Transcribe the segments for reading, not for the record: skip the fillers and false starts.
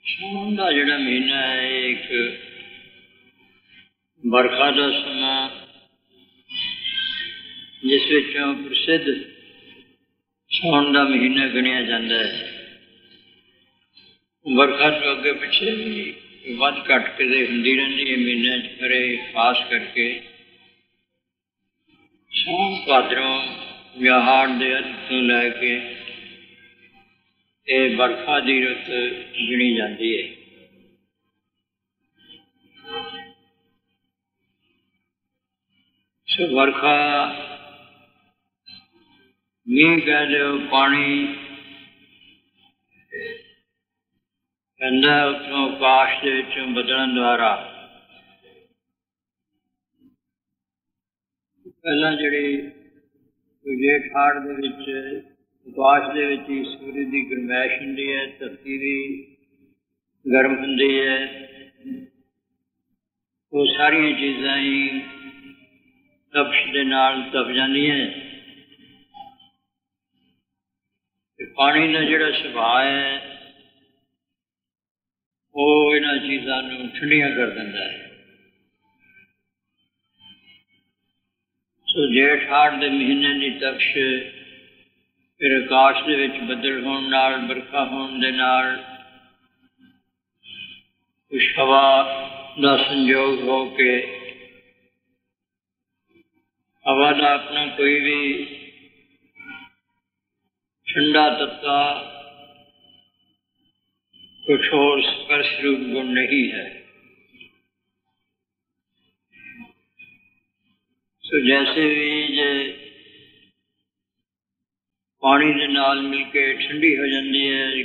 सावन का जिहड़ा महीना है एक बरखा का समा जिस विचों प्रसिद्ध सावन का महीना गिनिया जाता है। बरखा तो अगे पिछे भी वध घट के होंदी रहिंदी है महीने पर खास करके सावन भादरों या हाड़ के अंत तो लैके ये बरखा की रुत गिनी जाती है। सो बरखा मीह कह दो पानी पैंदा उत्तों आकाश के विचों बदलण द्वारा पहला जिहड़ी जेठ हाड़ दे विच आकाश दे विच सूरज की गरमैश हुंदी है, धरती भी गर्म हुंदी है। वो सारिया चीज़ां ही तपश दे नाल तप जांदियां। पानी का जिहड़ा सुभाव है वो इन्हां चीज़ां नूं ठंडियां कर दिंदा है। सो जेठ हाड़ दे महीने की तपश फिर आकाश दे विच बदल होने नाल बरखा होने दे नाल कुछ हवा का संयोग हो के हवा का अपना कोई भी ठंडा तत्ता कुछ और स्पर्श रूप गुण नहीं है। सो जैसे भी जे पानी के नाल मिलके ठंडी हो जाती है,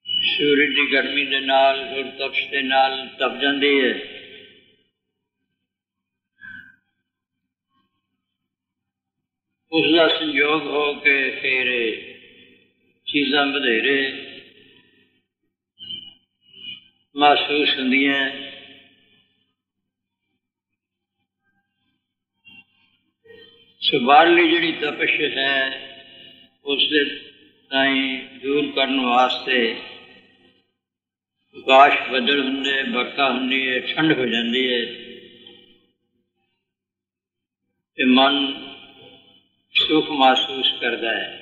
सूरज की गर्मी के नाल और तपश के नाल तप जाती है। उसका संयोग हो के फिर चीज़ां बधेरे महसूस होंदियां। सो बाहरली जिहड़ी तपश है उसके ताईं दूर करने वास्ते आकाश बदल होंदे, बरखा होंदी है, ठंड हो जाती है ते मन सुख महसूस करता है।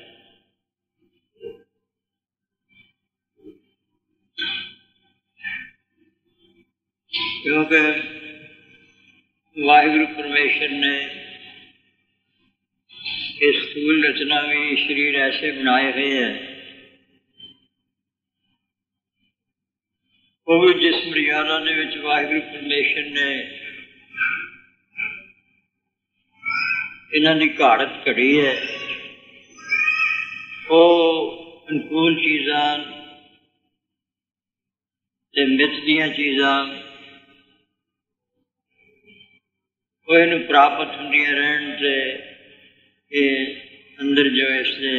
क्योंकि वाहिगुरु परमेश्वर ने इस स्थूल रचना में शरीर ऐसे बनाए हुए हैं, वो भी जिस मर्यादा दे विच वाहिगुरु परमेश्वर ने इन्हां दी घाड़त घड़ी है, वो अनुकूल चीज़ां ते मित दीयां चीज़ां वो इन्हूं प्राप्त होंदियां रहन ते ये अंदर जो इसने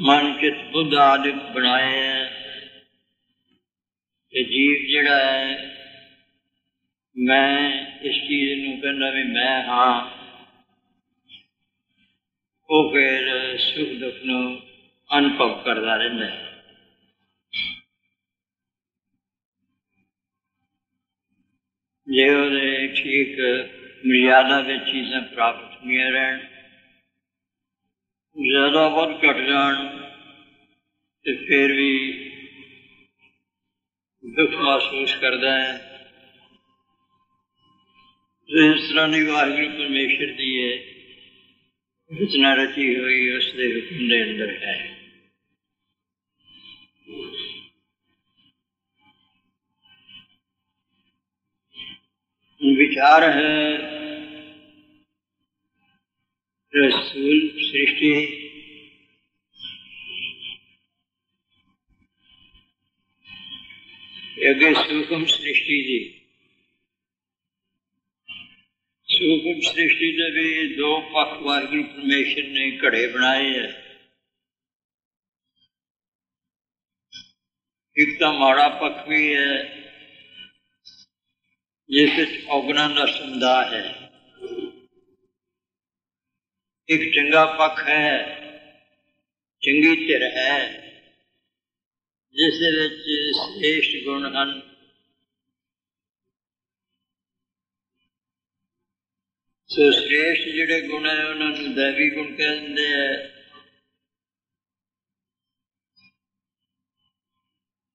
मन चित बुद्ध आदि बनाए हैं कि जीव जिहड़ा है मैं इस चीज़ नूं कहना भी मैं हाँ, वो फिर सुख दुख नूं अनुभव करता रहता है। जे उहदे ठीक मर्यादा में चीज़ां प्राप्त होंदियां रहन, ज़्यादा वध घट जाण तो फिर भी दुख महसूस करता है। तो इस तरह की वाहिगुरु परमेश्वर की है रचना रची हुई उसके हुक्म के अंदर है। विचार है स्थूल सृष्टि अगे सूक्ष्म सृष्टि की। सूक्ष्म सृष्टि के भी दो पक्ष वाहिगुरु परमेश्वर ने घड़े बनाए हैं। एक तो माड़ा पक्ष भी है जिस औगुणा का समुदाय है, एक चंगा पक्ष है, चंगी धिर है जिस दे विच श्रेष्ठ गुण हैं। सो श्रेष्ठ जिहड़े गुण है उन्होंने दैवी गुण कह दिंदे है।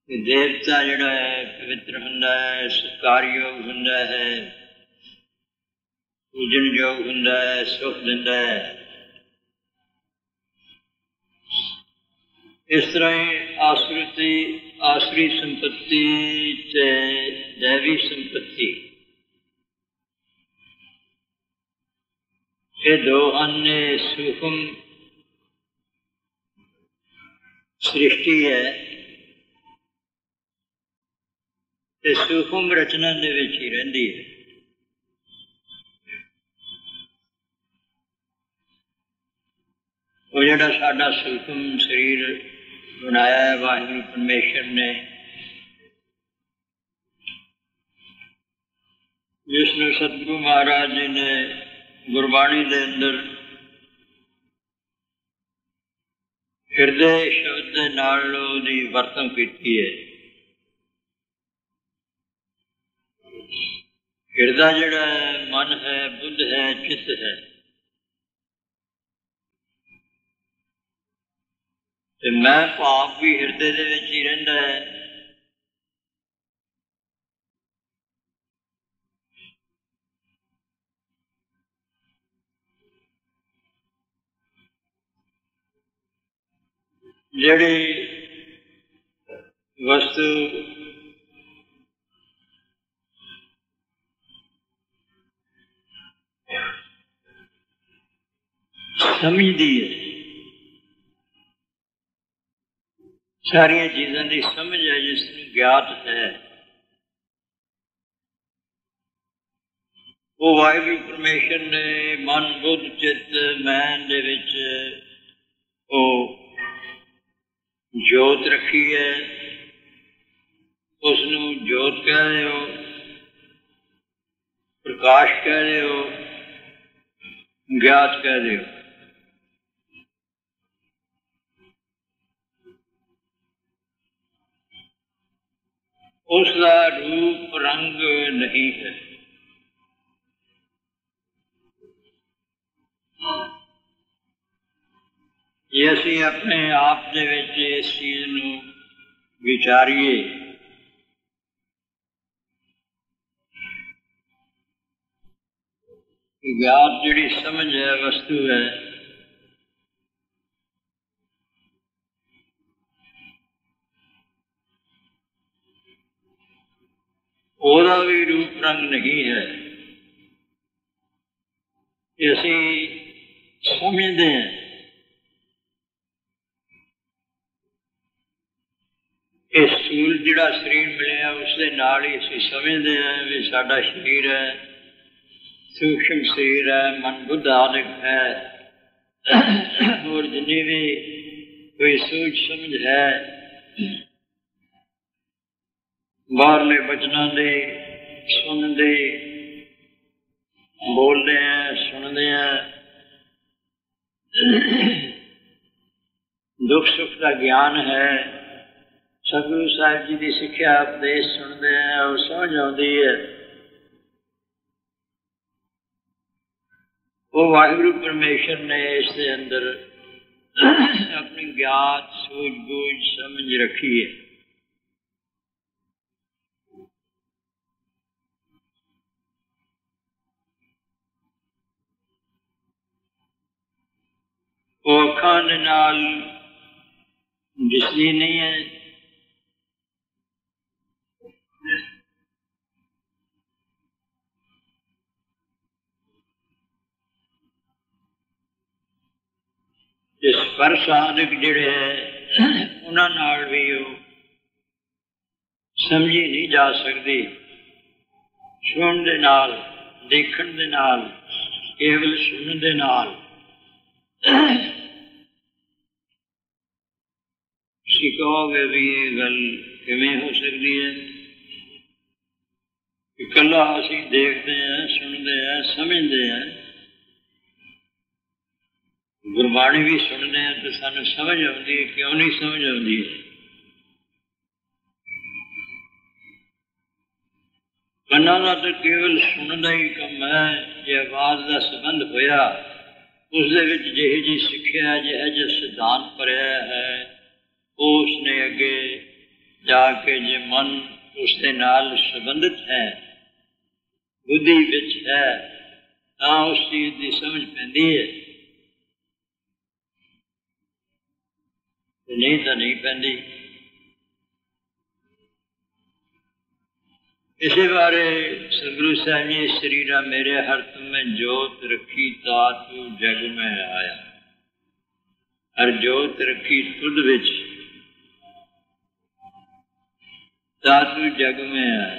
देवता जिहड़ा है पवित्र हुंदा है, सत्कारयोग हुंदा है, पूजन योग हुंदा है, सुख दिंदा है। इस तरह ही आसरी संपत्ति ते दैवी संपत्ति ये दो अन्य सूक्ष्म सृष्टि है। सूक्ष्म रचना दे विच ही रहिंदी है। वो जिहड़ा साडा सूक्ष्म शरीर बनाया है वाहिगुरू परमेश्वर ने, जिसनूं सतगुरु महाराज जी ने गुरबाणी दे अंदर हिरदे शब्द दे नाल उहदी वरतों कीती है। हिरदा जिहड़ा है मन है, बुद्ध है, चित्त है। ते मैं भाव भी हिरदे दे विच ही रहिंदा है। जिहड़ी वस्तु समझदी है, सारिया चीज़ों की समझ है, जिसनूं ज्ञात है, वो वाहिगुरू परमेश्वर ने मन बुद्ध चित्त मैन दे विच वो जोत रखी है। उसनूं जोत कह रहे हो, प्रकाश कह रहे हो, ज्ञात कह रहे हो। उसका रूप रंग नहीं है। ये असीं अपने आप दे विच इस चीज़ नूं विचारीए कि ज्ञात जिहड़ी समझ है, वस्तु है, ਉਹਦਾ भी रूप रंग नहीं है। असीं समझते हैं कि स्थूल जिहड़ा शरीर मिलिया उसके नाल ही असीं समझते हैं भी साडा शरीर है, सूक्ष्म शरीर है, मन बुद्ध आदिक है। और जिन्नी भी कोई सूझ समझ है बाहरले बचनों दे सुनते बोलते हैं, सुनते हैं, दुख सुख का ज्ञान है, सतगुरु साहिब जी की सिक्ख्या उपदेश सुनते हैं और समझ आती है। वो वाहिगुरू परमेश्वर ने इसके अंदर अपनी ज्ञात सूझबूझ समझ रखी है। वो अखां दे नाल दिसदी नहीं है, स्पर्श आदिक जिहड़े है उन्हां नाल भी वो समझी नहीं जा सकती। सुनन दे नाल, देखण दे नाल, केवल सुनन दे नाल तुसीं कहोगे भी ये गल किवें हो सकती है। इकल्ला असीं देखते हैं, सुनते हैं, समझते हैं, गुरबाणी भी सुनते हैं तो सानूं समझ आउंदी है। क्यों नहीं समझ आउंदी है? ਕੰਨਾਂ ਦਾ ਤਾਂ ਕੇਵਲ ਸੁਣਨ ਦਾ ਹੀ ਕੰਮ ਹੈ। ਜੇ ਆਵਾਜ਼ ਦਾ ਸੰਬੰਧ ਹੋਇਆ ਉਸ ਦੇ ਵਿੱਚ ਜਿਹੀ ਜਿਹੀ ਸਿੱਖਿਆ, ਜਿਹੋ ਜਿਹਾ ਸਿਧਾਂਤ ਭਰਿਆ ਹੈ, ਉਹ ਉਸਨੇ ਅੱਗੇ ਜਾ ਕੇ ਜੇ ਮਨ ਉਸ ਦੇ ਨਾਲ ਸੰਬੰਧਿਤ ਹੈ, ਬੁੱਧੀ ਵਿੱਚ ਹੈ, ਤਾਂ ਉਸ ਚੀਜ਼ ਦੀ ਸਮਝ ਪੈਂਦੀ ਹੈ, ਨਹੀਂ ਤਾਂ ਨਹੀਂ ਪੈਂਦੀ। इसे बारे सतगुरु साहब जी शरीरा मेरे हर तुम्हें जोत रखी तातू जग में आया। हर जोत रखी तुद विच तातू जग में आया।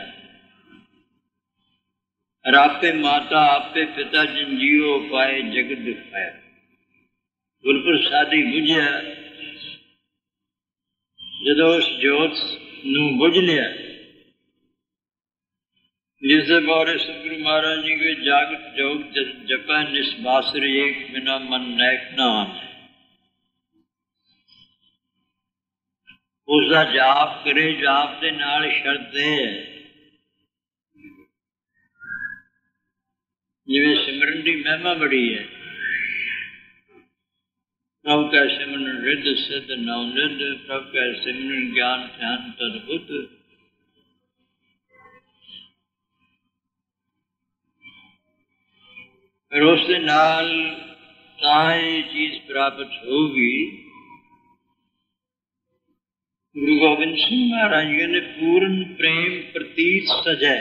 हर आपे माता आपे पिता जिन जीवो पाए जग दिखाया। गुरप्रसादी बुझिया जदों उस जोत नूं बुझ लिया, जिससे बारे सतगुरु महाराज जी के जागत जोग जपै निस्बासर एक बिना मन नैक ना आने। उसका जाप करे, जाप के नाल शर्त है जिवें सिमरन की महिमा बड़ी है। प्रभु का सिमरन रिद्ध सिद्ध नवनिध, प्रभु का सिमरन ज्ञान ध्यान तद्भुत। फिर उसके नाल ये चीज प्राप्त होगी। गुरु गोबिंद सिंह महाराज जी ने पूर्ण प्रेम प्रतीत सजै।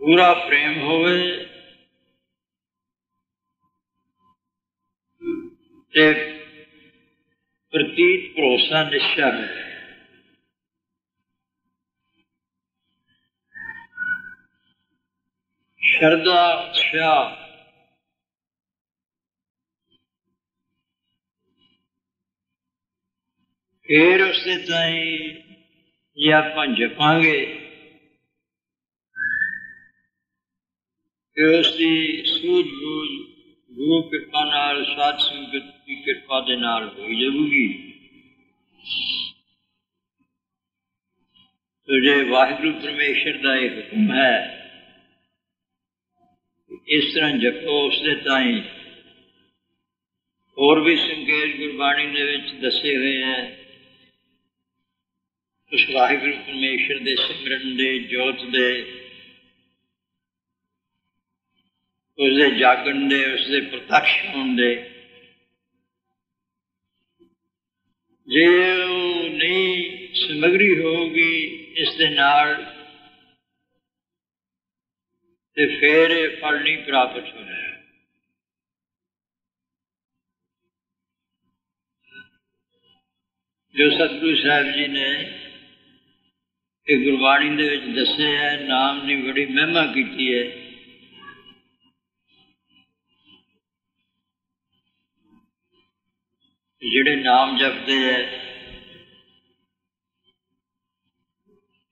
पूरा प्रेम होवे ते प्रतीत भरोसा निश्चय है। श्रद्धा उत्साह फिर उससे ताई जे आपां जपांगे कि उसकी सूझबूझ गुरु कृपा नाल साध संगत की कृपा दे नाल हो जाऊगी। तो जे वाहिगुरु परमेश्वर का एक हुक्म है इस तरह जपो, उसके ताई और भी संकेत गुरबाणी दे विच दसे हुए हैं। उस वाहिगुरु परमेश्वर दे सिमरन दे जोत दे उसके जागण दे उसके प्रत्यक्ष होने दे जे नहीं समग्री होगी इस दे नाल ते फिर फल नहीं प्राप्त होना। जो सतगुरु साहब जी ने गुरबाणी दे विच दसे है, नाम ने बड़ी महिमा की है। जिहड़े नाम जपते हैं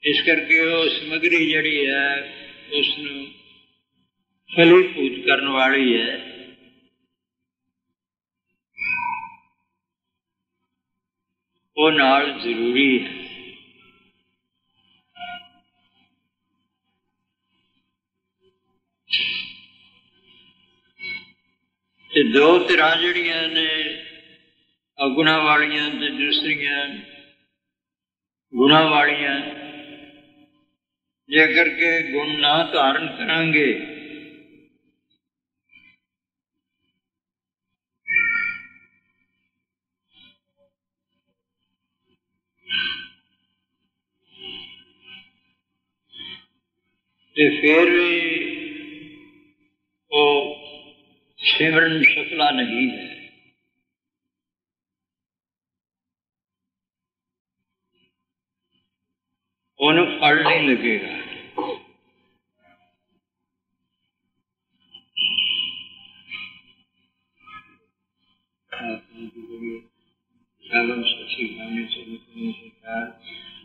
इस करके वो समग्री जिहड़ी है उसनूं फलीभूत करने वाली है। वो नाल जरूरी है। ते दो तरह जिहड़ियां ने अगुणा वालियां ते दूसरियां गुणा वालियां। जे करके गुण ना धारण करांगे ते फिर भी वो सिमरन सफला नहीं है। उन्हें फल नहीं लगेगा।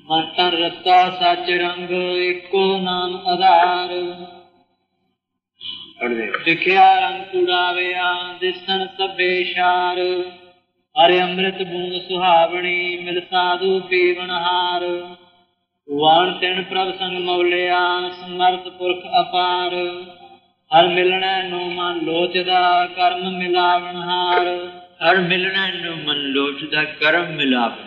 माता रत्ता सच रंग एको नाम आधार। दिखिया रंग उड़ाविया दिसन सबे शार। हरे अमृत बूंद सुहावनी मिल साधु पीवनहार वाण तिन प्रभ संग मौलिया समर्थ पुरख अपार हर मिलने नु मन लोचदा कर्म मिलावनहार हर मिलने नु मन लोचदा कर्म मिलावन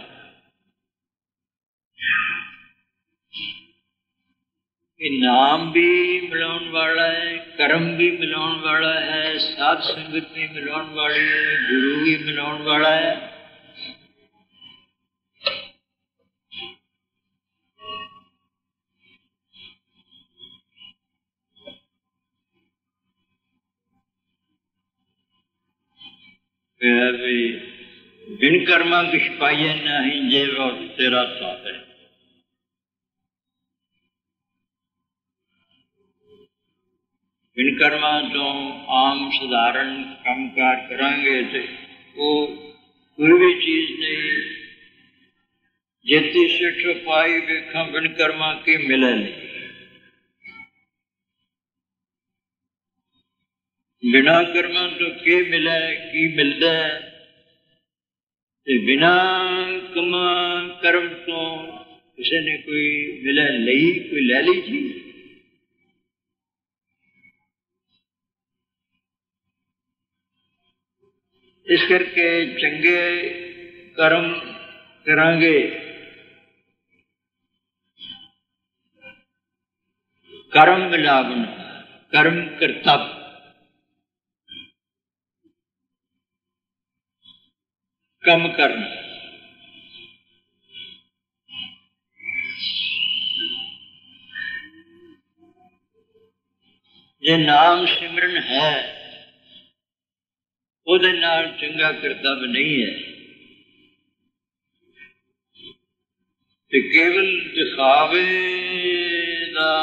नाम भी मिलाने वाला है, कर्म भी मिलाने वाला है, साध संगत भी मिलाने वाली है, गुरु भी मिलाने वाला है। बिन कर्मा किछ पाइए नहीं जे वो तेरा साथ है। बिन कर्मा तो आम साधारण कामकार करांगे तो वो कोई भी चीज नहीं जेती सिठ पाई वेखा बिन कर्मा की मिले नहीं। बिना कर्मा तो के मिले की मिलता है बिना कमा कर्म तो किसी ने कोई मिले ली कोई ले ली चीज। इस करके चंगे कर्म करांगे कर्म मिलावन कर्म करतब कम करना जे नाम सिमरन है ਉਹਦੇ ਨਾਲ ਚੰਗਾ ਕਰਤੱਵ नहीं है ਤੇ ਕੇਵਲ ਦਿਖਾਵੇ ਦਾ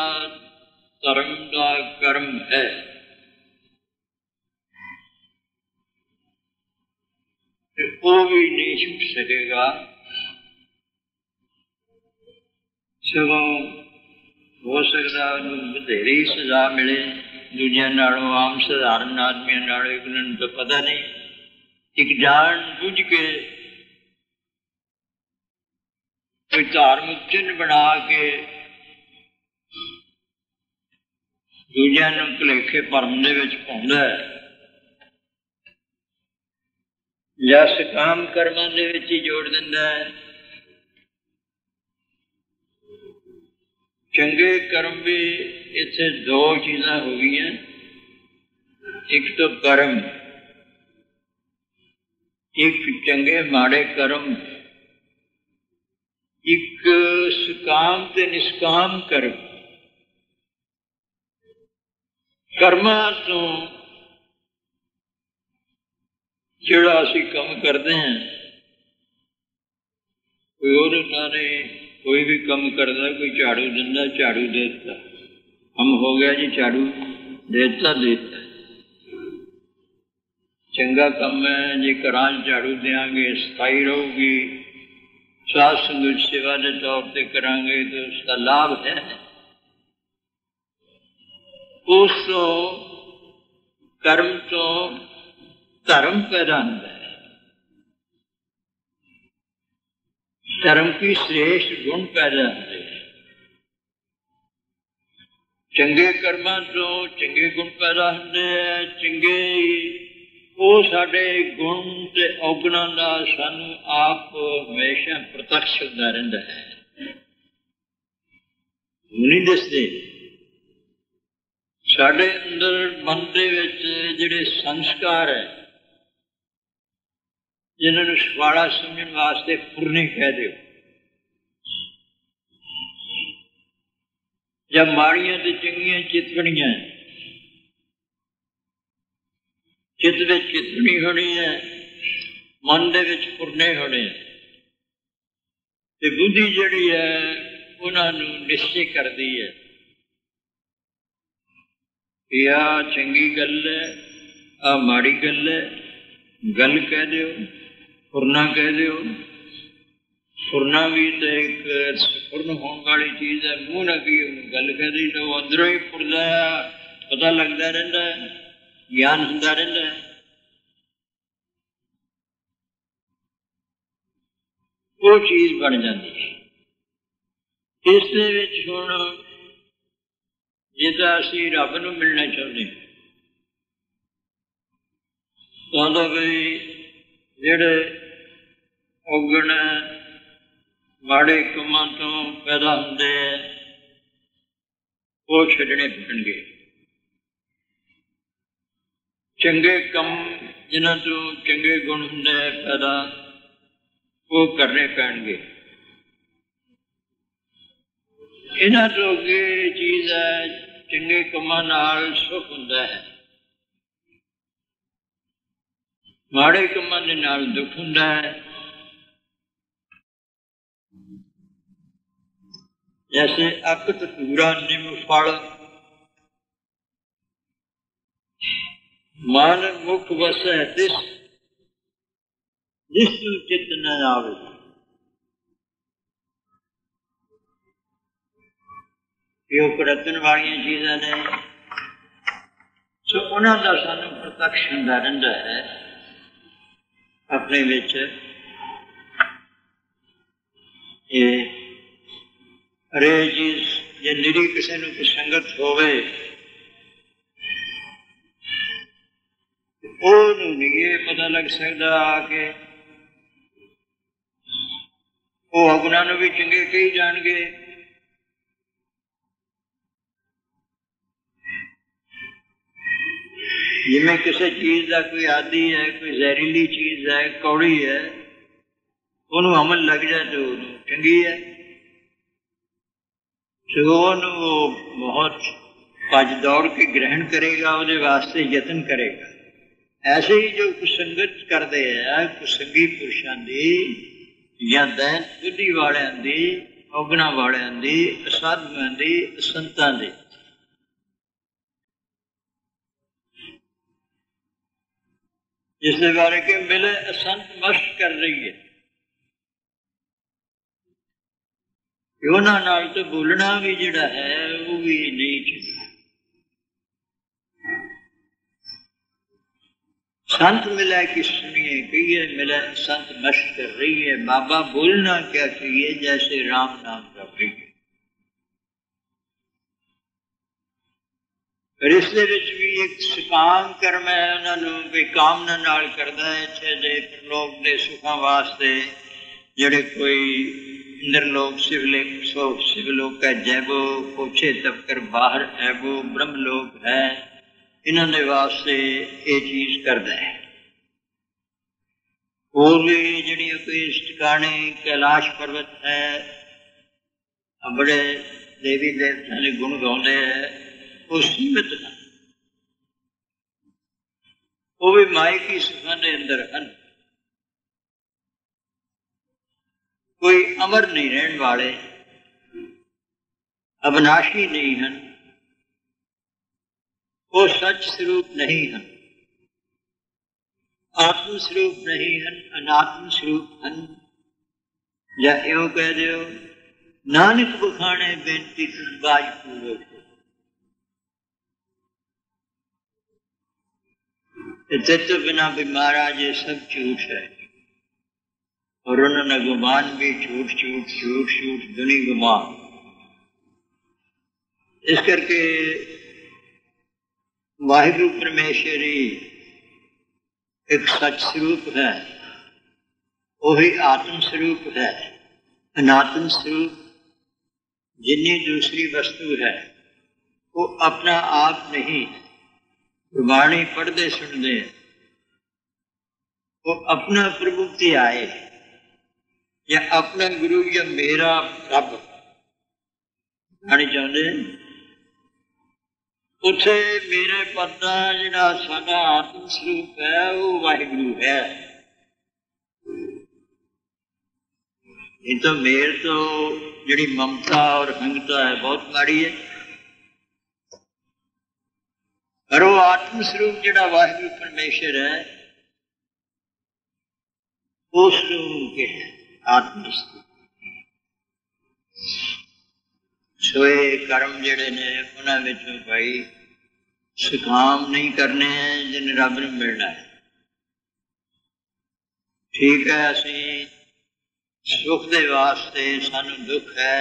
ਧਰਮ ਦਾ ਕਰਮ ਹੈ। ਤੇ ਉਹ ਵੀ नहीं छूट सकेगा। सगों हो सकता ਉਹਨੂੰ ਵਧੇਰੀ सजा मिले दूजिया नालों आम साधारण आदमियों नालों इन्होंने तो पता नहीं एक जान बुझ के कोई धार्मिक चिन्ह बना के दूजिया भुलेखे भरम दे विच पाउंदा है या सकाम कर्मां दे विच ही जोड़ दिंदा है। चंगे कर्म भी इत्थे दो चीज़ां हो गई, एक तो कर्म, एक चंगे माड़े कर्म, एक सकाम ते निष्काम कर्म। कर्मां तो जिहड़ा असीं काम करते हैं कोई और नारे कोई भी कम करता कोई झाड़ू दिंदा झाड़ू देता हम हो गया जी झाड़ू देता देता चंगा कम है जी घर झाड़ू देंगे सफाई रहूगी साध संगत सेवा के तौर पर करांगे तो उसका लाभ है। उस तो कर्म तो धर्म पैदा होता है। धर्म की श्रेष्ठ गुण पैदा होते हैं। चंगे कर्मां तो चंगे गुण पैदा होते हैं। चंगे वो साडे गुण ते औगुणां दा सानू आप हमेशा प्रत्यक्ष होंदा रहिंदा है। नहीं दसदे साडे अंदर मन दे विच जिहड़े संस्कार है जिन्होंने सवाड़ा समझने वास्ते पुरने कह दो जब माड़ियां ते चंगियां चितवनियां चित विच चितवनी होनी है मन दे विच पुरने होने ते बुद्धि जिहड़ी है उन्होंने निश्चय करती है कि आ चंगी गल है आ माड़ी गल है। गल कह दो फुरना कह दो। फुरना भी तो एक फुरन होने वाली चीज है। मुंह ना की गल कह दी तो अंदरों ही फुरदा है पता लगता रहता है ज्ञान होंदा रहता है। वो चीज़ बन जाती है। इस दे विच हुण जिद्दां असीं रब नूं मिलना चाहुंदे तां बई जिहड़े औगण माड़े कामां तो पैदा हुंदे वो छड्डणे पैणगे। चंगे कम जिन्हां तो चंगे गुण हुंदे पैदा वो करने पैणगे। इन्हां तो अगे चीज़ है चंगे कामां नाल सुख हुंदा है, माड़े कामां दे नाल दुख हुंदा है। जैसे अक धतूरा निम फल मन मुख वसै तिस जिसु चित न आवे। ये परतन वाली चीज़ां ने सो उन्हां दा सानूं प्रत्यक्ष हुंदा रहिंदा है अपने विच। ये अरे चीज़ जे निरी किसी नूं संगत होवे ओनू नहीं ये पता लग सकता कि वो अगुणा नूं भी चंगे कही जाणगे, जिवें किसी चीज़ का कोई आदि है, कोई जहरीली चीज़ है, कौड़ी है, ओनू अमल लग जाए तो ओनू चंगी है। सो ओनू बहुत भज दौड़ के ग्रहण करेगा, वो वास्ते यतन करेगा। ऐसे ही जो कुसंगत करते हैं कुसंगी पुरुषों की या दैन बुद्धि वालियां की, औगणा वालियां की, असाधुआं की, असंतां की, जिसके बारे के मिले असंत मस्त कर रही है। उन्हां नाल तो बोलना भी जिहड़ा है वो भी नहीं चाहिए। संत मिला कि सुनिए कहिए, मिला संत मस्त कर रही है। बाबा बोलना क्या चाहिए जैसे राम नाम कर रही है। रिश्ते विच भी एक सकाम कर्म है, उन्होंने कोई कामना नाल करदा है इत्थे दे परलोक दे सुखां वास्ते। जिहड़े कोई इंद्रलोक शिवलोक है जैबो पोछे तप कर बाहर ऐबो ब्रह्मलोक है, इन्होंने वास्ते ये चीज करता है। और भी जी कोई ठिकाने कैलाश पर्वत है, बड़े देवी देवता ने गुण गाते हैं, वो सीमित हैं, वो भी मायकी सुखां दे अंदर हैं। कोई अमर नहीं रहने वाले, अविनाशी नहीं हैं, वो सच स्वरूप नहीं है, आत्म स्वरूप नहीं है, अनात्म स्वरूप हैं। या यो कह दो नानक बखाने बेनती बाज पूरो तो बिना भी महाराज ये सब झूठ है। और उन्होंने गुमान भी झूठ झूठ झूठ झूठ दुनी गुमान। इस करके वाहिगुरु परमेश्वरी एक सच स्वरूप है, वही आत्म स्वरूप है। अनात्म स्वरूप जिन्नी दूसरी वस्तु है वो अपना आप नहीं। गुरबाणी पढ़ते सुनते वो अपना प्रभु ते आए या अपना गुरु या मेरा रब आने चाहते। उसे मेरे पद का जिहड़ा साडा आत्म स्वरूप है वो वाहिगुरु है। नहीं तो मेरे तो जिहड़ी ममता और हंगता है बहुत माड़ी है। पर वो आत्म स्वरूप जिहड़ा वाहिगुरु परमेश्वर है उस के है आत्म स्वरूप। सोए कर्म जिहड़े ने उन्हां विचों भाई सुखाम नहीं करने हैं जिन्हें रब नूं मिलना है। ठीक है, असीं सुख दे वास्ते सानू दुख है,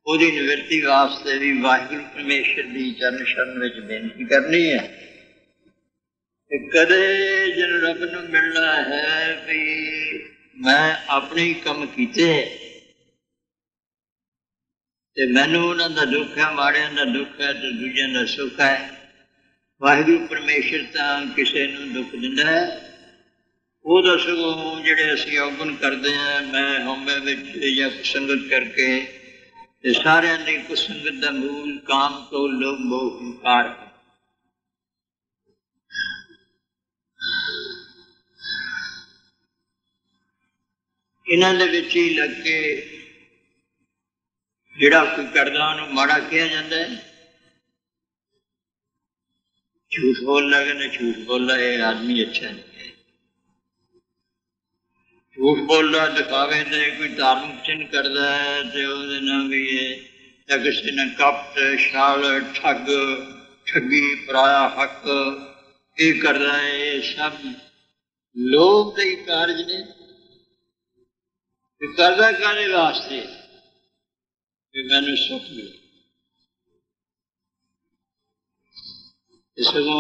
ਉਹਦੀ ਨਿਵਰਤੀ वास्ते भी वाहिगुरु परमेश्वर की चरण शरण विच बेनती करनी है कि कदे जन रब नूं मिलना है भी मैं अपने कम कीते ते मैनू उन्हां दा दुख है, माड़ियां दा दुख है ते दूजियां दा सुख है। वाहिगुरु परमेश्वर तां किसे नूं दुख दिंदा है, ਉਹਦਾ ਸਗੋਂ ਜਿਹੜੇ ਅਸੀਂ ਔਗਣ ਕਰਦੇ ਹਾਂ मैं ਹਉਮੈ ਵਿੱਚ ਜਾਂ ਕੁਸੰਗਤ करके, ਤੇ ਸਾਰਿਆਂ ਦੀ ਕੁਸੰਗਤ ਦਾ ਮੂਲ ਕਾਮ ਕ੍ਰੋਧ ਲੋਭ ਮੋਹ ਹੰਕਾਰ ਹੈ। ਇਹਨਾਂ ਦੇ ਵਿੱਚ ਹੀ ਲੱਗ ਕੇ ਜਿਹੜਾ ਕੋਈ ਕਰਦਾ ਉਹਨੂੰ ਮਾੜਾ ਕਿਹਾ ਜਾਂਦਾ ਹੈ। झूठ बोलना कहना झूठ बोलना ये आदमी अच्छा नहीं है। झूठ बोलना दिखावे दे कोई धार्मिक चिन्ह करता है तो ਉਹਦੇ ਨਾਲ भी है, या किसी ने कपट छाल ठग ठगी पराया हक ये करता है, ये सब लोभ के कारज ने। करता काहदे वास्ते कि मैनू सुख मिले, सगों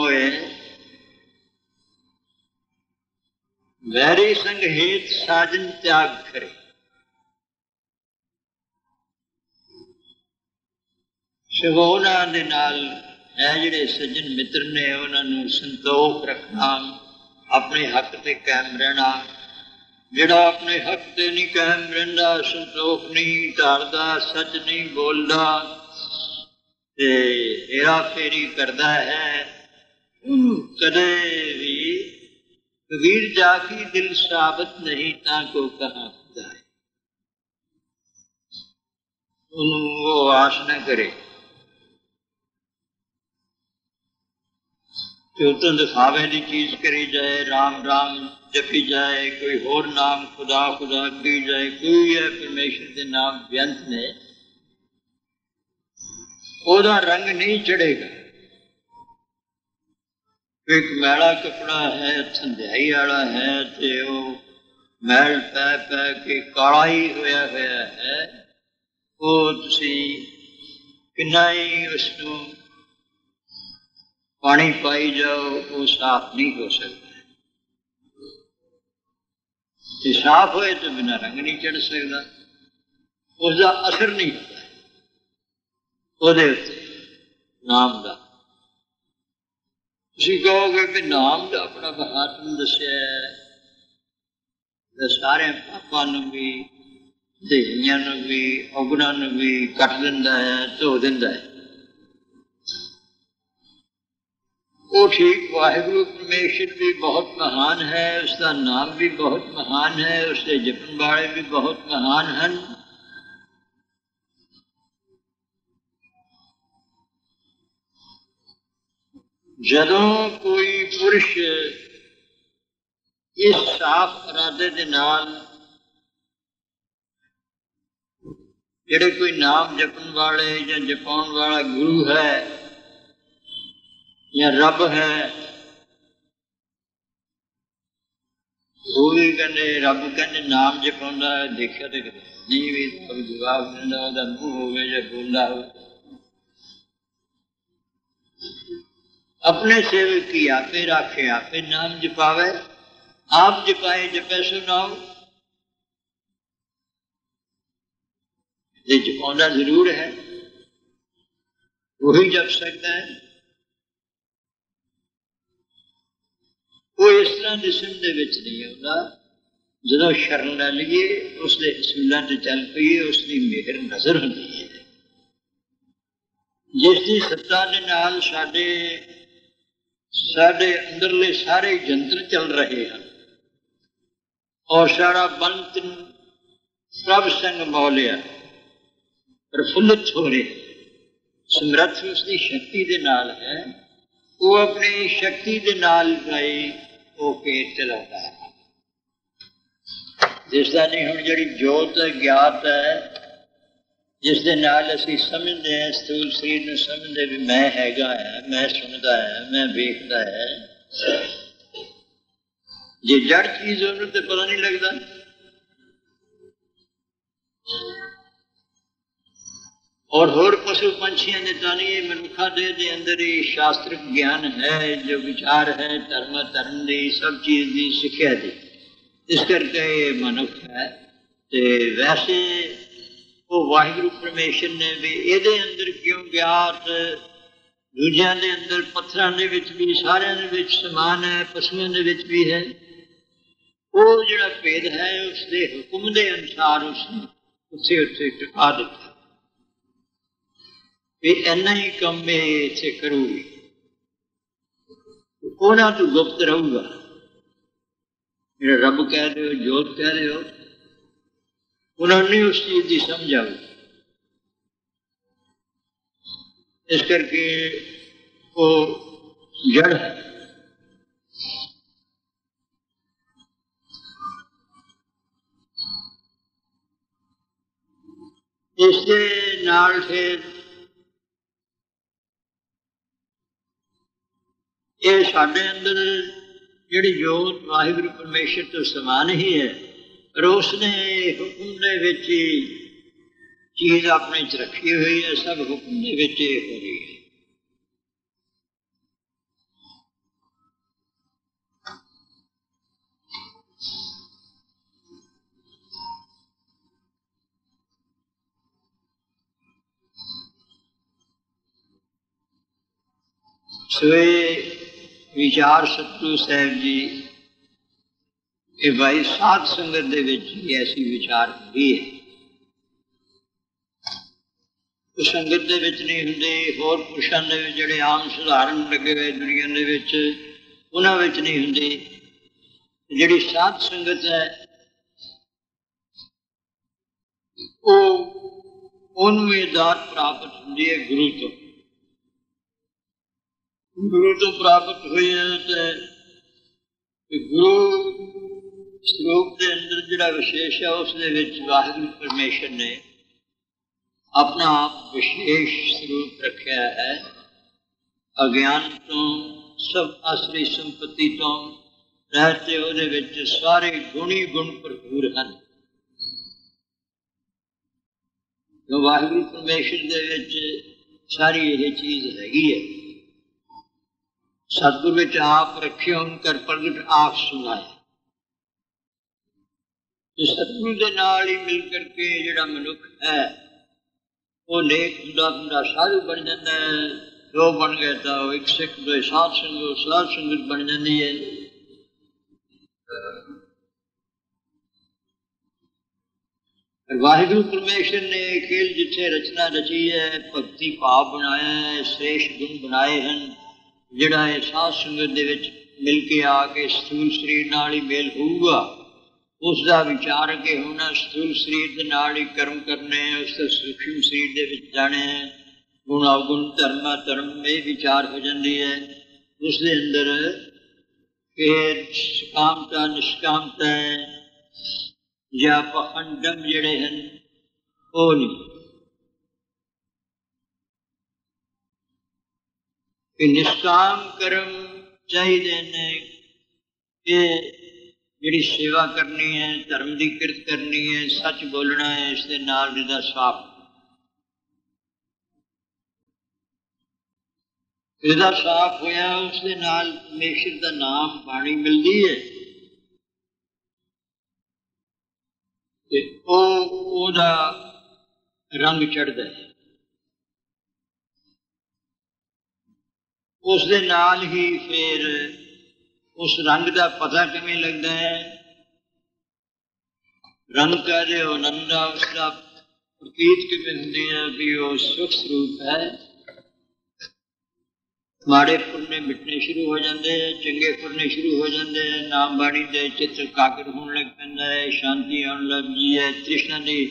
वैरी संग हेत साजन त्याग करे। सगों उन्होंने नाल है जिहड़े सज्जन मित्र ने उन्होंने संतोख रखना, अपने हक ते कायम रहना। जिहड़ा अपने हक ते नहीं कायम रहिंदा, संतोख नहीं धारदा, सच नहीं बोलदा ते हेरा फेरी करता है, कदे भी कबीर जाकी दिल साबत नहीं ताको कहा खुदा है। वो आश न करे कि उतों दिखावे की चीज करी जाए, राम राम जपी जाए, कोई होर नाम खुदा खुदा की जाए, कोई है परमेश्वर के नाम व्यंत ने ओदा रंग नहीं चढ़ेगा। एक मैला कपड़ा है, संध्याई वाला है, तो वो मैल पै पै के काला ही होया होया है, वो तुसी किन्ना ही उसनूं पानी पाई जाओ वो साफ नहीं हो सकता। जे साफ होए तो बिना रंग नहीं चढ़ सकता, उसका असर नहीं होता ਉਹਦੇ ਉੱਤੇ ਨਾਮ ਦਾ। ਤੁਸੀਂ ਕਹੋਗੇ ਕਿ ਨਾਮ ਦਾ ਆਪਣਾ ਮਹਾਤਮ ਦੱਸਿਆ ਤਾਂ ਸਾਰੇ ਪਾਪਾਂ ਨੂੰ ਵੀ, ਦੇਹੀਆਂ ਨੂੰ ਵੀ, ਔਗਣਾਂ ਨੂੰ ਵੀ ਕੱਟ ਦਿੰਦਾ ਹੈ, ਧੋ ਦਿੰਦਾ ਹੈ। वो ठीक वाहिगुरु परमेश्वर भी बहुत महान है, उसका नाम भी बहुत महान है, उसके जपन वाले भी बहुत महान हैं। जदों कोई पुरुष इस साफ इरादे दे नाल जिहड़े कोई नाम जपन वाले या जपाउण वाला गुरु है या रब है, वो भी कहते रब कहते नाम जपाउंदा है, देखिया तो नहीं भी जवाब दिंदा, ओहदा मूँह होवे या बोलदा हो। अपने सेवक की आपे राखे, आपे नाम जपावे, आप जपाए जपे सुनाओ। ये जपाउंदा जरूर है, वही जप सकता है। वो इस तरह जिसम दे विच नहीं आता, जदों शरण लै लईए उसके असूलों से चल पईए, उसकी मेहर नजर होती है, जिसकी सत्ता दे नाल साडे साडे अंदरले सारे यंत्र चल रहे हैं और सारा बंत प्रभ संग मौलिया प्रफुल्लित हो रहे। समर्थ उसकी शक्ति दे नाल है, वो अपनी शक्ति दे नाल भाई होके चलाता है। जिसका नहीं हम जी जोत ज्ञात है, जिसके नाल असी समझते हैं, स्थूल शरीर में समझते भी मैं हैगा है, मैं सुनता है, मैं वेखता है। जे जड़ चीज उन्होंने तो पता नहीं लगता, और होर पशु पंछियों ने तानी मनुखा दे अंदर ही शास्त्रक ज्ञान है, जो विचार है धर्म धर्म की सब चीज की सिक्ख्या दी, इस करके ये मनुख है। ते वैसे वो वाहिगुरु परमेश्वर ने भी ये अंदर क्यों ज्ञात दूजिया के अंदर पत्थरों के विच भी सारिया दे विच समान है, पशुओं के विच भी है। वो जिहड़ा भेद है उसके हुक्म के अनुसार उसने उत्थे उत्थे टिका दिता भी इन्ना ही कम इत्थे करूगी, उन्हां तो गुप्त रहूगा। जिहड़ा रब कह रहे हो, जोत कह रहे हो, उन्होंने उस चीज की समझ आऊगी। इस करके वो जड़ है। इसके नाल फिर ये साडे अंदर जिहड़ी जोत वाहिगुरु परमेश्वर तो समान ही है, पर उसने हुक्म दे विच चीज अपने च रखी हुई है, सब हुक्म दे विच हो रही है। सोए विचार सतगुरु साहब जी कि भाई साध संगत दे विच ऐसी विचार भी है, तो संगत दे विच नहीं हुंदे, होर पुरुषां दे विच जिहड़े आम सुधारण लगे हुए दुनिया दे विच उन्हां विच नहीं हुंदे। जिहड़ी साध संगत है वो उन्होंने ये दात प्राप्त हुंदी है गुरु तो। गुरु तो प्राप्त हुई है तो गुरु स्वरूप के अंदर जिहड़ा विशेष है उसके विच वाहिगुरु परमेश्वर ने अपना आप विशेष स्वरूप रखा है। अज्ञान तो सब आसरी संपत्ति तो रहते ਉਹਦੇ ਵਿੱਚ सारे गुणी गुण भरपूर हैं। जो वाहिगुरु परमेश्वर ਦੇ ਵਿੱਚ सारी ये चीज हैगी है। सतगुरु विच आप रखे कर प्रगट आप सुनाए। तो सतगुरु के नाल ही मिल करके जिहड़ा मनुख है वो नेक हुंदा हुंदा साधु बन जाता है। दो बन गया तो एक सिख दो साध संगत बन जाती है। वाहिगुरु परमेश्वर ने खेल जिथे रचना रची है, भक्ति भाव बनाया है, श्रेष्ठ गुण बनाए हैं। जिहड़ा है साध संगत दे विच मिल के आके स्थूल शरीर नाल ही मेल होऊगा, उसका विचार अगे होना, स्थूल शरीर के नाल ही कर्म करने, उसका सूक्ष्म शरीर दे विच जाने, गुण अवगुण धर्म धर्म में विचार हो जाती है। उसके अंदर फिर सकामता निष्कामता या पखंडम जिहड़े हैं वो नहीं। कि निष्काम कर्म चाहिए ने कि जिहड़ी सेवा करनी है, धर्म की किरत करनी है, सच बोलना है, इसके नाल जिहदा साफ जिहदा साफ होया उसके नाल परमेश्वर का नाम बाणी मिलती है। ओदा रंग चढ़ता है। उसके नाल ही फिर उस रंग का पता किमें लगता है। रंग कह रहे हो नंदा, उसका प्रतीत किमें होंदी है भी वो सुख स्वरूप है। माड़े पुरने मिटने शुरू हो जाते हैं, चंगे पुरने शुरू हो जाते हैं, नाम बाणी दे चित्र एकाग्र होने लग पैंदा है, शांति आने लगती है, तृष्णा की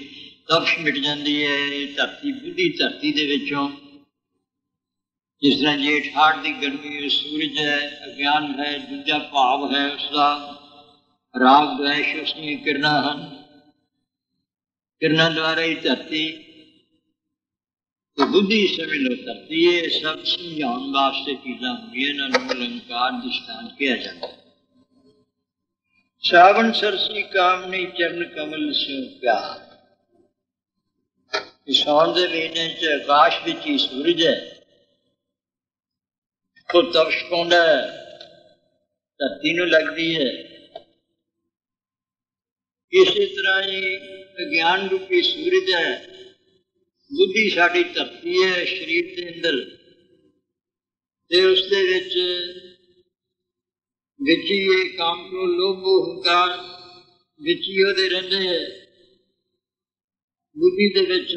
तपश मिट जाती है। धरती बुद्धि धरती दे विचों जिस तरह जेठ हाड़ की गर्मी सूरज है, अज्ञान है, दूजा भाव है उसका, राग द्वेष उसकी किरणा हैं, किरणा द्वारा ही धरती तो बुद्धि समझ लो धरती है। सब समझाने वास्ते चीज़ा होंगे, अलंकार दृष्टांत किया जाता है। सावन सरसी कामनी चरण कमल स्यों प्यार, साउन के महीने च आकाश विच ही सूरज है, वो तपश पाउंदा है, धरती नूं लगदी है। इसी तरह ही ज्ञान रूपी सूरज है, बुद्धि साडी धरती है शरीर के अंदर, ते उस दे विच ही ये काम को लोभ हंकार विच ही ओहदे रहिंदे है। बुद्धि दे विच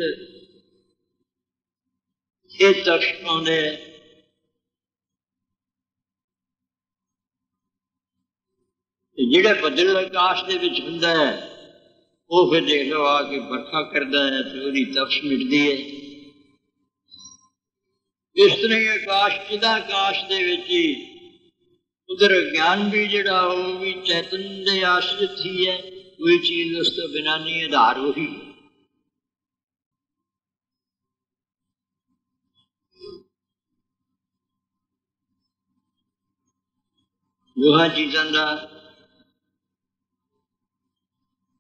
ये तपश पाउंदे है। जिहड़ा बदल आकाश दे विच हुंदा है वो फिर देख लो आके बरखा करता है तो उसकी तपश मिटती है। इस तरह ही आकाश चिदा आकाश दे विच ही उधर ज्ञान भी जिहड़ा वो भी चैतन दे आश्रित ही है, कोई चीज उस तो बिना नहीं, आधार वही है। दोहां चीज़ां दा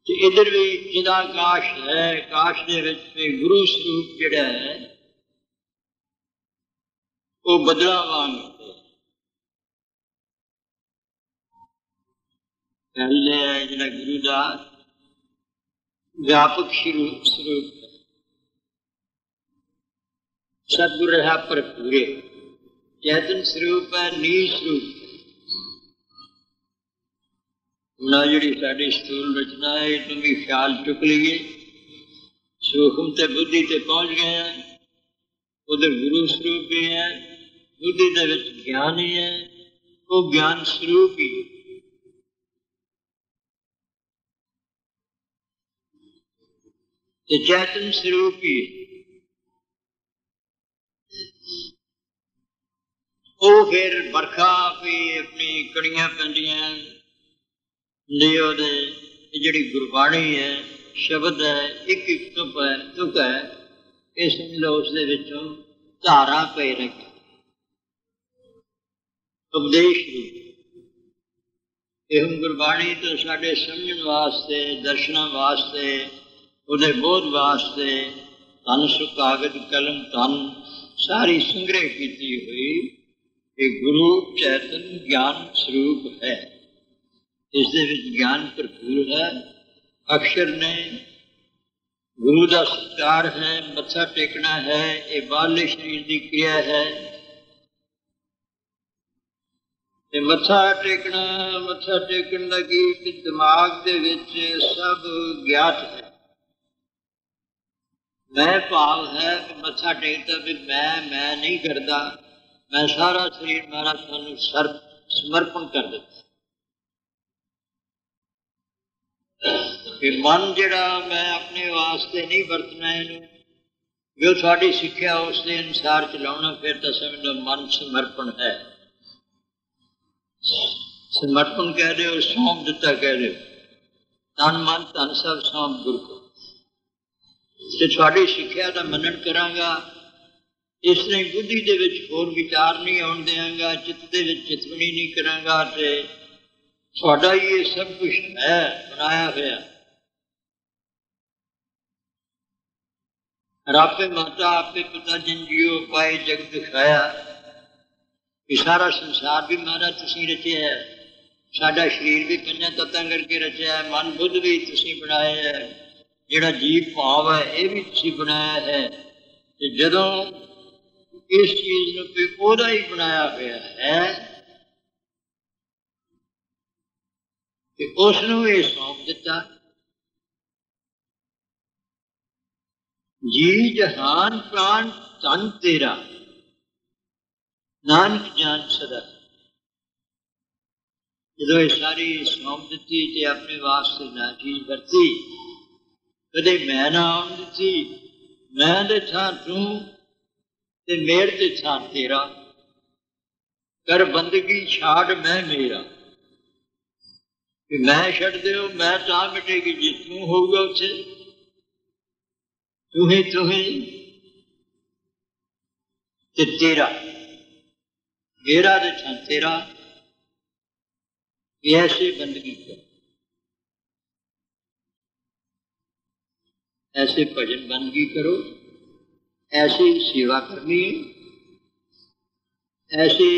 इधर भी जिदा आकाश है, आकाश दे विच गुरु स्वरूप जिहड़ा है वो बदला वांग पहले है जिहड़ा गुरु दा व्यापक स्वरूप है। सतगुर रहा भरपूरे चैतन स्वरूप है, नीच स्वरूप ना जी साड़ी स्थूल रचना है, ये तुम भी ख्याल चुक लीए। सूक्ष्म ते बुद्धि ते पहुंच गए हैं, उधर गुरु स्वरूप भी है, बुद्धि दे विच ज्ञान ही है, वो ज्ञान स्वरूप ही ते चैतन स्वरूप ही वो फिर बरखा भी अपनी कड़ियां पैंदियां जी गुरबाणी है, शब्द है, एक एक तुक है, ये समझ लो उसके विचों धारा पे रख उपदेश रूप। हम गुरबाणी तो साढ़े समझण वास्ते, दर्शना वास्ते, उहदे बोध वास्ते धन सुकागज कलम धन सारी संग्रह की हुई एक गुरु चैतन ज्ञान स्वरूप है। इस ज्ञान भरपूर है। अक्षर ने गुरु का सत्कार है, मत्था टेकना है, ये बाहरले शरीर की क्रिया है। मत्था टेकन का की दिमाग दे विच सब ज्ञात है। मैं भाव है कि मत्था टेकता भी मैं नहीं करता, मैं सारा शरीर मेरा सानू समर्पण कर देता। कि मन जिहड़ा मैं अपने वास्ते नहीं वरतना, इनू जो साड़ी सिक्ख्या उसके अनुसार चलाना, फिर तो समझ लो मन समर्पण है। समर्पण कह रहे हो, सौंप दिता कह रहे हो, तन मन धन सब सौंप गुरु को। साड़ी सिक्ख्या का मनन करांगा, इसने बुद्धि दे विच होर विचार नहीं आउण देंगा, चित्त दे विच चितवनी नहीं करांगा, ते साडा ये सब कुछ है बनाया हुआ। आपे माता आपे पिता जिन जियो पाए जग दिखाया, ये सारा संसार भी महाराज तुसीं रचिया है, साडा शरीर भी पंजां तत्तां करके रचिया है, मन बुद्ध भी तुसीं बनाया है, जिहड़ा जीव भाव है ये भी तुसीं बनाया है। ते जदों इस चीज नूं कोई ओहदा ही बनाया हुआ है कि उसनूं ये सौंप दिता। जी जहान प्राण धन तेरा, नानक जान सदा। जो ये सारी सौंप दी ते अपने वास्ते ना चीज वरती, कदे मैं ना आउण दिती, मैं दे थां तू ते मेर दे थां तेरा, कर बंदगी छाड़ मैं मेरा। कि मैं छड़ दो मैं तां मिटेगी जी तू होगा उसे, तू ही ते तेरा, मेरा दे थां तेरा। ऐसे बंदगी करो, ऐसे भजन बंदगी करो ऐसी सेवा करनी है, ऐसी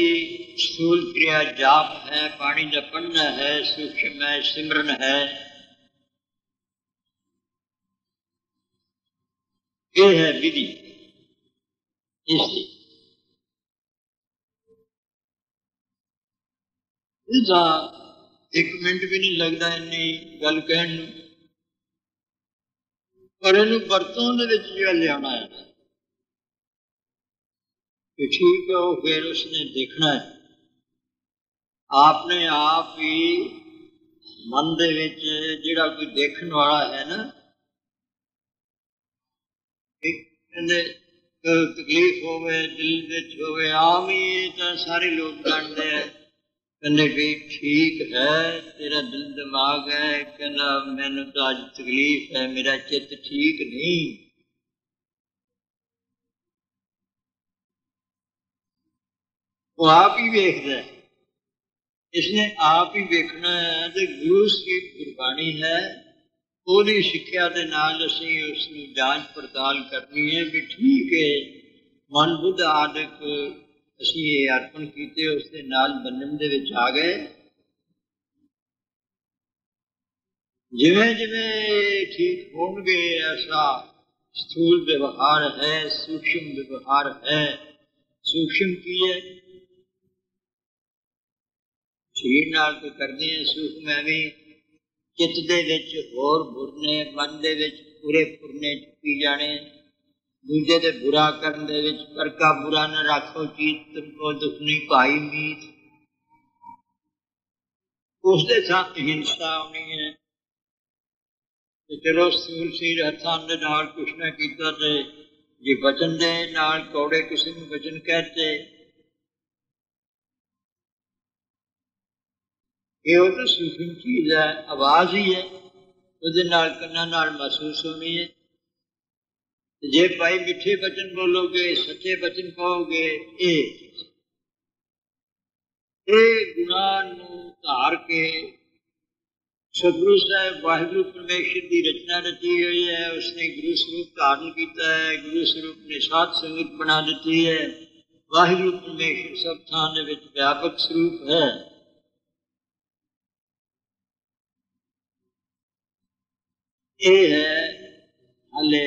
स्थूल क्रिया जाप है, पानी का पढ़ना है, सूक्ष्म है, सिमरन है। ये है विधि। इसका एक मिनट भी नहीं लगता इन्नी गल कहन, पर इनू वरतों दे विच जिहड़ा लियाना है कि ठीक है, वो फिर उसने देखना है आपने आप ही मन दे विच जिहड़ा कोई देखने वाला है ना, तकलीफ होवे दिल विच होवे, आम ही तो सारे लोग जानते हैं, कहते भी ठीक है तेरा दिल दिमाग है, कहना मैनू तो अज तकलीफ है, मेरा चित्त ठीक नहीं। वो आप ही वेखदा है, इसने आप ही वेखना है। तो गुरु की गुरबाणी है, ਉਹਦੀ ਸਿੱਖਿਆ ਦੇ ਨਾਲ ਅਸੀਂ ਉਸ ਨੂੰ ਜਾਂਚ ਪੜਤਾਲ ਕਰਨੀ ਹੈ ਵੀ ਠੀਕ ਹੈ, ਮਨ ਬੁੱਧ ਆਦਿਕ ਅਸੀਂ ਇਹ ਅਰਪਣ ਕੀਤੇ, ਉਸ ਦੇ ਨਾਲ ਬੰਧਨ ਦੇ ਵਿੱਚ ਆ ਗਏ। ਜਿਵੇਂ ਜਿਵੇਂ ਠੀਕ ਹੋਣਗੇ ਐਸਾ स्थूल व्यवहार है, सूक्ष्म व्यवहार है। सूक्ष्म की है शरीर नाल तो करते हैं, सूक्ष्म एवं चित्त दे विच होर बुरने, मन दे विच पूरे फुरने चुकी जाने, दूजे दे बुरा करन दे विच कर का बुरा न राखो चीत, तुमको दुखनी भाई मीत, उस दे साथ हिंसा होनी है। तो चलो स्थूल सीर हथां दे नाल कुछ ना कीता ते जे वचन दे नाल कौड़े किसी नूं वचन कहते, ये तो सूक्ष्म चीज है, आवाज ही है, उसदे नाल कन्नां नाल महसूस होनी है। जे भाई मिठे वचन बोलोगे, सच्चे वचन कहोगे, ये गुनाह नूं धार के सतगुरु साहब वाहिगुरु परमेश्वर की रचना रची हुई है, उसने गुरु स्वरूप धारण किया है, गुरु स्वरूप ने साध संगत बना दी है। वाहिगुरु परमेश्वर सब थां दे विच व्यापक स्वरूप है। ये है हाले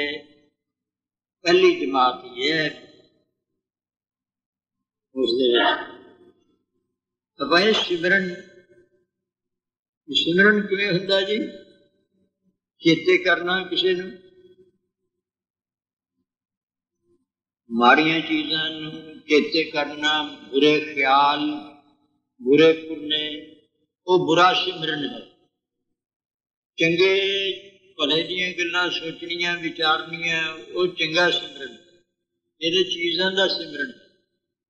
पहली जमात ही है। उसदे सिमरन, सिमरन किवें हुंदा जी? चेते करना किसी नूं, माड़ियां चीज़ां नूं चेते करना, बुरे ख्याल, बुरे पुरने, वो बुरा सिमरन है। चंगे भले दियां गल्लां सोचनियां विचारनियां, वो चंगा सिमरन। ये चीज़ां दा सिमरन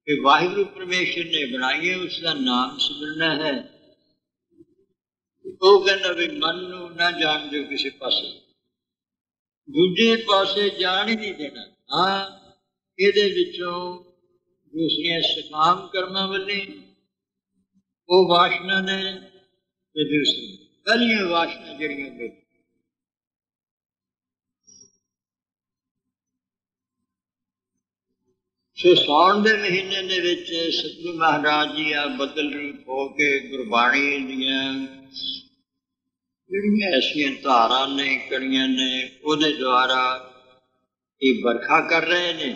कि वाहिगुरु परमेश्वर ने बनाई है, उसका नाम सिमरना है। वो कहना भी मन नूं ना जान दो किसी पासे, दूजे पासे जान ही नहीं देना। हाँ, ये विचों दूसरिया सकाम कर्मां वाली वो वासना ने, ते दूसरी पहलियां वासना जड़ियां ने। सो साउण दे महीने दे विच सतगुरु महाराज जी आ बदल रूप होके गुरबाणी दियां जिहड़ियां ऐसियां धारां ने, कड़ियां ने, उहदे द्वारा ये बरखा कर रहे ने।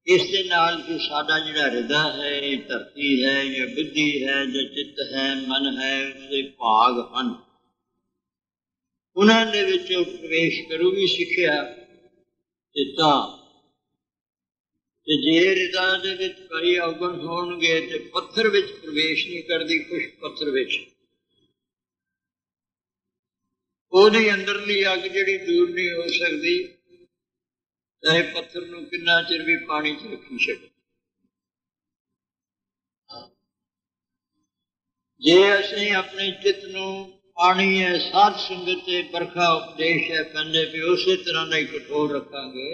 इस दे नाल जो साडा जिहड़ा हृदय है, ये धरती है, ये बुद्धि है, जो चित्त है, मन है, उसके भाग हन, उन्हां दे विच प्रवेश करूगी सिੱਖਿਆ ते तां जे हृदय दे विच कई अवगुण होणगे ते पत्थर विच प्रवेश नहीं करदी। खुश्क पत्थर विच ਉਹਦੀ ਅੰਦਰਲੀ ਅੱਗ ਜਿਹੜੀ ਦੂਰ ਨਹੀਂ ਹੋ ਸਕਦੀ, ਚਾਹੇ ਪੱਥਰ ਨੂੰ ਕਿੰਨਾ ਚਿਰ ਵੀ ਪਾਣੀ 'ਚ ਰੱਖੀ ਛੱਡੇ। ਜੇ ਅਸੀਂ ਆਪਣੇ ਚਿੱਤ ਨੂੰ ਪਾਣੀ ਹੈ, ਸਾਧ ਸੰਗਤ ਤੇ ਬਰਖਾ ਉਪਦੇਸ਼ ਹੈ, ਕਹਿੰਦੇ ਵੀ ਉਸੇ ਤਰ੍ਹਾਂ ਦਾ ਹੀ ਕਠੋਰ ਰੱਖਾਂਗੇ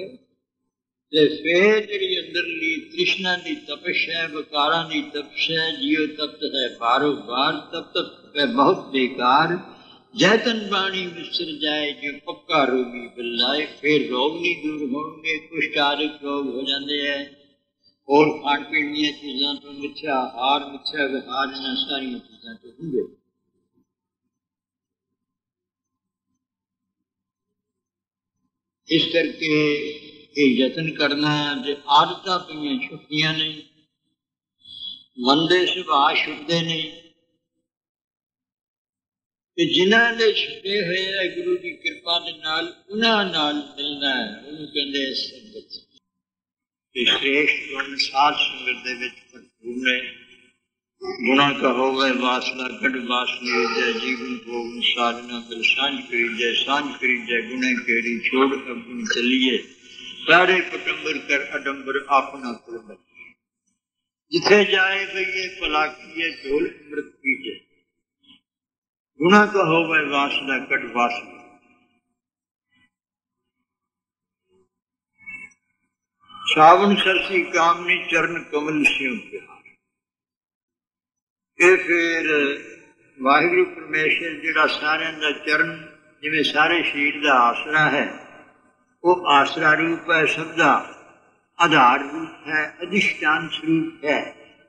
ਤੇ ਫਿਰ ਜਿਹੜੀ ਅੰਦਰਲੀ ਤ੍ਰਿਸ਼ਨਾ ਦੀ ਤਪਸ਼ ਹੈ, ਵਿਕਾਰਾਂ ਦੀ ਤਪਸ਼ ਹੈ, ਜੀਉ ਤਪਤ ਹੈ ਬਾਰੋ ਬਾਰ, ਤਪ ਤਪ ਹੈ ਬਹੁਤ ਬੇਕਾਰ। जैतन बाणी विसर जाए जो पक्का रोगी बिलाए, फिर रोग नहीं दूर होंगे, कुछ आदि रोग हो जाते हैं। और खाण पीण दी चीज़ों तो मिथ्या हार मिथ्या विहार इन्हां सारिया चीज़ों तो होंगे। इस करके ये यतन करना जे आदतां पईयां छुट्टियां नहीं, मंदे सुभाव छुटते नहीं कि जिन्हां दे छुटे हुए है गुरु की कृपा दे नाल उन्हां नाल मिलना है, उन्होंने कहते हैं संगत। श्रेष्ठ गुण साध संगत दे विच भरपूर ने। गुणा का होवे वासना गढ़ वासनी जय जीवन भोग साधना बिल सांझ करी जय सांझ करी जय गुणे केड़ी छोड़ अवगुण चलिए, सारे पटंबर कर अडंबर अपना कुल जिथे जाए भैये भला किए ढोल अमृत पीजे। गुणा का होवे वासना गढ़ वासनी, सावन सरसी कामनी चरण कमल सिंह प्यार। ये फिर वाहिगुरु परमेश्वर जिहड़ा सारियां दा चरण जिवें सारे शरीर का आसरा है, वो आसरा रूप है, सबका आधार रूप है, अधिष्ठान स्वरूप है।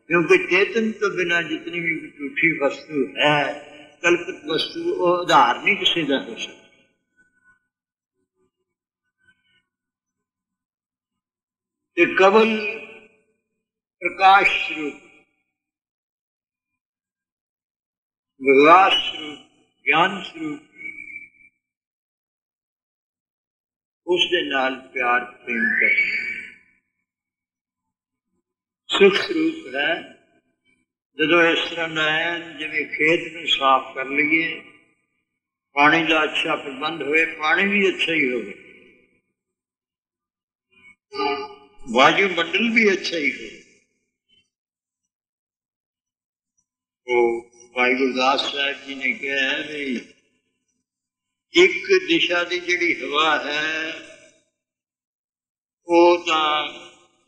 क्योंकि चेतन तो बिना जितनी भी झूठी वस्तु है, कल्पित वस्तु, वो आधार नहीं किसी का हो सकता। कवल प्रकाश स्वरूप, विकास स्वरूप, ज्ञान स्वरूप, उसके नाल प्यार प्रेम कर सुख स्वरूप है। जो इस तरह नैन जिवें खेत में साफ कर लीए, पानी का अच्छा प्रबंध होए, पानी भी अच्छा ही हो, वायु मंडल भी अच्छा ही हो। तो भाई गुरदास साहब जी ने कहा है भी एक दिशा की जिहड़ी हवा है वो तो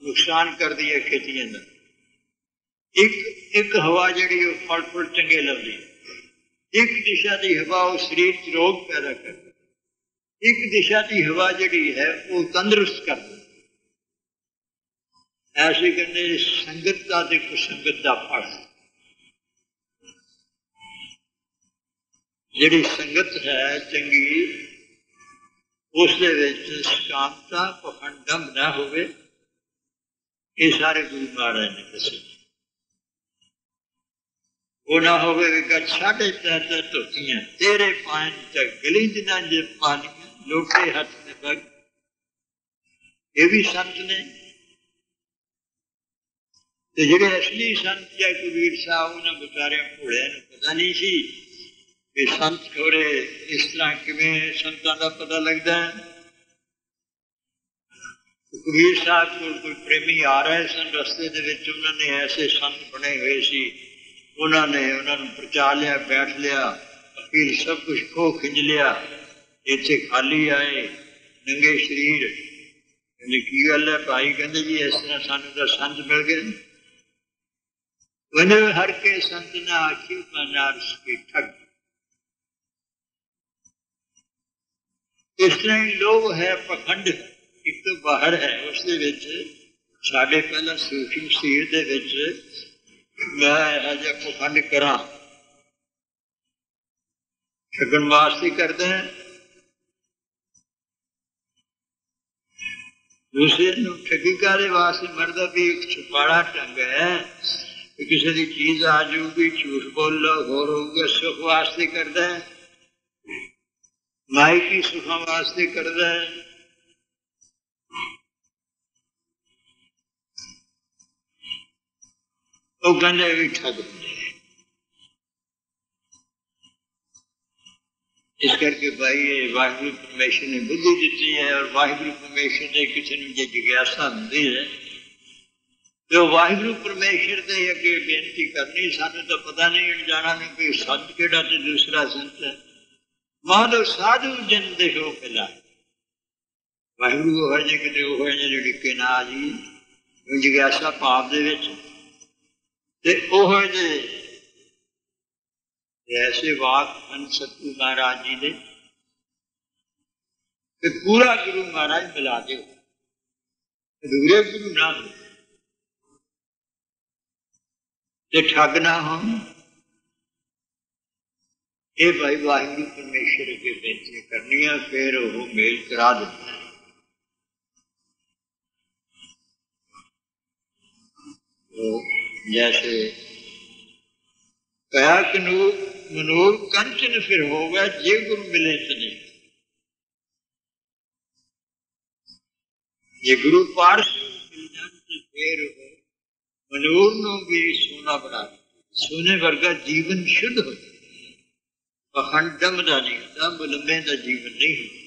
नुकसान कर दी है खेतियां का। एक हवा जिहड़ी फल फुल चंगे लगदी, एक दिशा की हवा वो शरीर च रोग पैदा कर, एक दिशा की हवा जिहड़ी है वो तंदुरुस्त कर। ऐसे कहते संगत का ते कुसंगत का फल। जिहड़ी संगत है चंगी, उसदे विच शांता पखंडम न होवे, ये सारे गुरु महाराज ने दसे। वो ना होवे साढ़े तहत धोतियां तेरे पान तक गली जना जे पानियां लोटे हाथ में बग, ये भी संत ने। ते जिहड़े असली संत या कबीर साहब उन्हां बेचारे घोड़ियां नूं पता नहीं सी कि संत थोड़े इस तरह किवें संतां दा पता लगदा है। कबीर साहब को कोई प्रेमी आ रहे सन रस्ते दे विच, उन्होंने ऐसे संत बने हुए सी, उन्होंने प्रचा लिया, बैठ लिया, अपील सब कुछ खो खिंच लिया, इत्थे खाली आए नंगे शरीर। कहते की गल है भाई? कहते जी इस तरह सानू तो संत मिल गए। वने हर के संत ना आखी नारस के ठग। इस तरह ही लोभ है, पखंड है, एक तो बाहर है, उसके विच साढ़े पहला सूक्ष्म शरीर दे विच मैं अजे पखंड करा ठगन वास्ते करते हैं, दूसरे ठगी करे वास्ते मरदा भी एक छुपाड़ा ढंग है। किसी की चीज आ जाऊगी, झूठ बोल लो, होर होगा, सुख वास्ते करता है, माई की सुखा वास्ते करता है। वो कहते भी ठग। इस करके भाई वाहिगुरु परमेश्वर ने बुद्धि दी है, और वाहिगुरु परमेश्वर ने किसी ने जो जिज्ञासा होती है तो वाहिगुरु परमेश्वर के अगे बेनती करनी। सानू तो पता नहीं अनजाना नहीं कोई संत केड़ा ते दूसरा संत है। मानो साधु जन देखो पहला वाहिगुरु हो जे किते हो जे डिके ना जी जिज्ञासा भाव दे विच ते ओह जे ऐसे वाक ਹਨ सतगुरु महाराज जी दे कि पूरा गुरु महाराज मिला दो, अधूरे गुरु ना हो ते ठग ना हो। ये भाई वाहिगुरु परमेश्वर अगे बेनती करनी है, फिर वो मेल करा देता है। तो जैसे कहा कि मनोर कंचन फिर होगा जे गुरु मिले तने, जे गुरु पार्श मिल जाए फिर हो मनोर नो भी सोना बना, सोने वर्गा जीवन शुद्ध हो, पखंड दम का नहीं होता, बुलंबे का जीवन नहीं होता।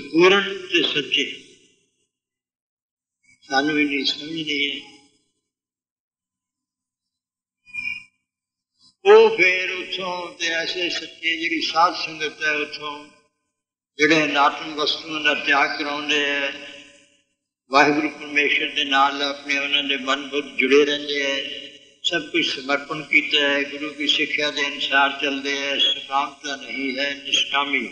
पूर्ण ते सच्चे सानू इन्नी समझ नहीं है। वो फिर उतों ऐसे सच्चे जी साध संगत है उतों जिहड़े नाटन वस्तुओं का त्याग कराते हैं, वाहिगुरु परमेश्वर के नाल अपने उन्होंने मन बुद्ध जुड़े रहते हैं, सब कुछ समर्पण किया है, गुरु की शिक्षा के अनुसार चलते हैं, सकामता नहीं है, निष्कामी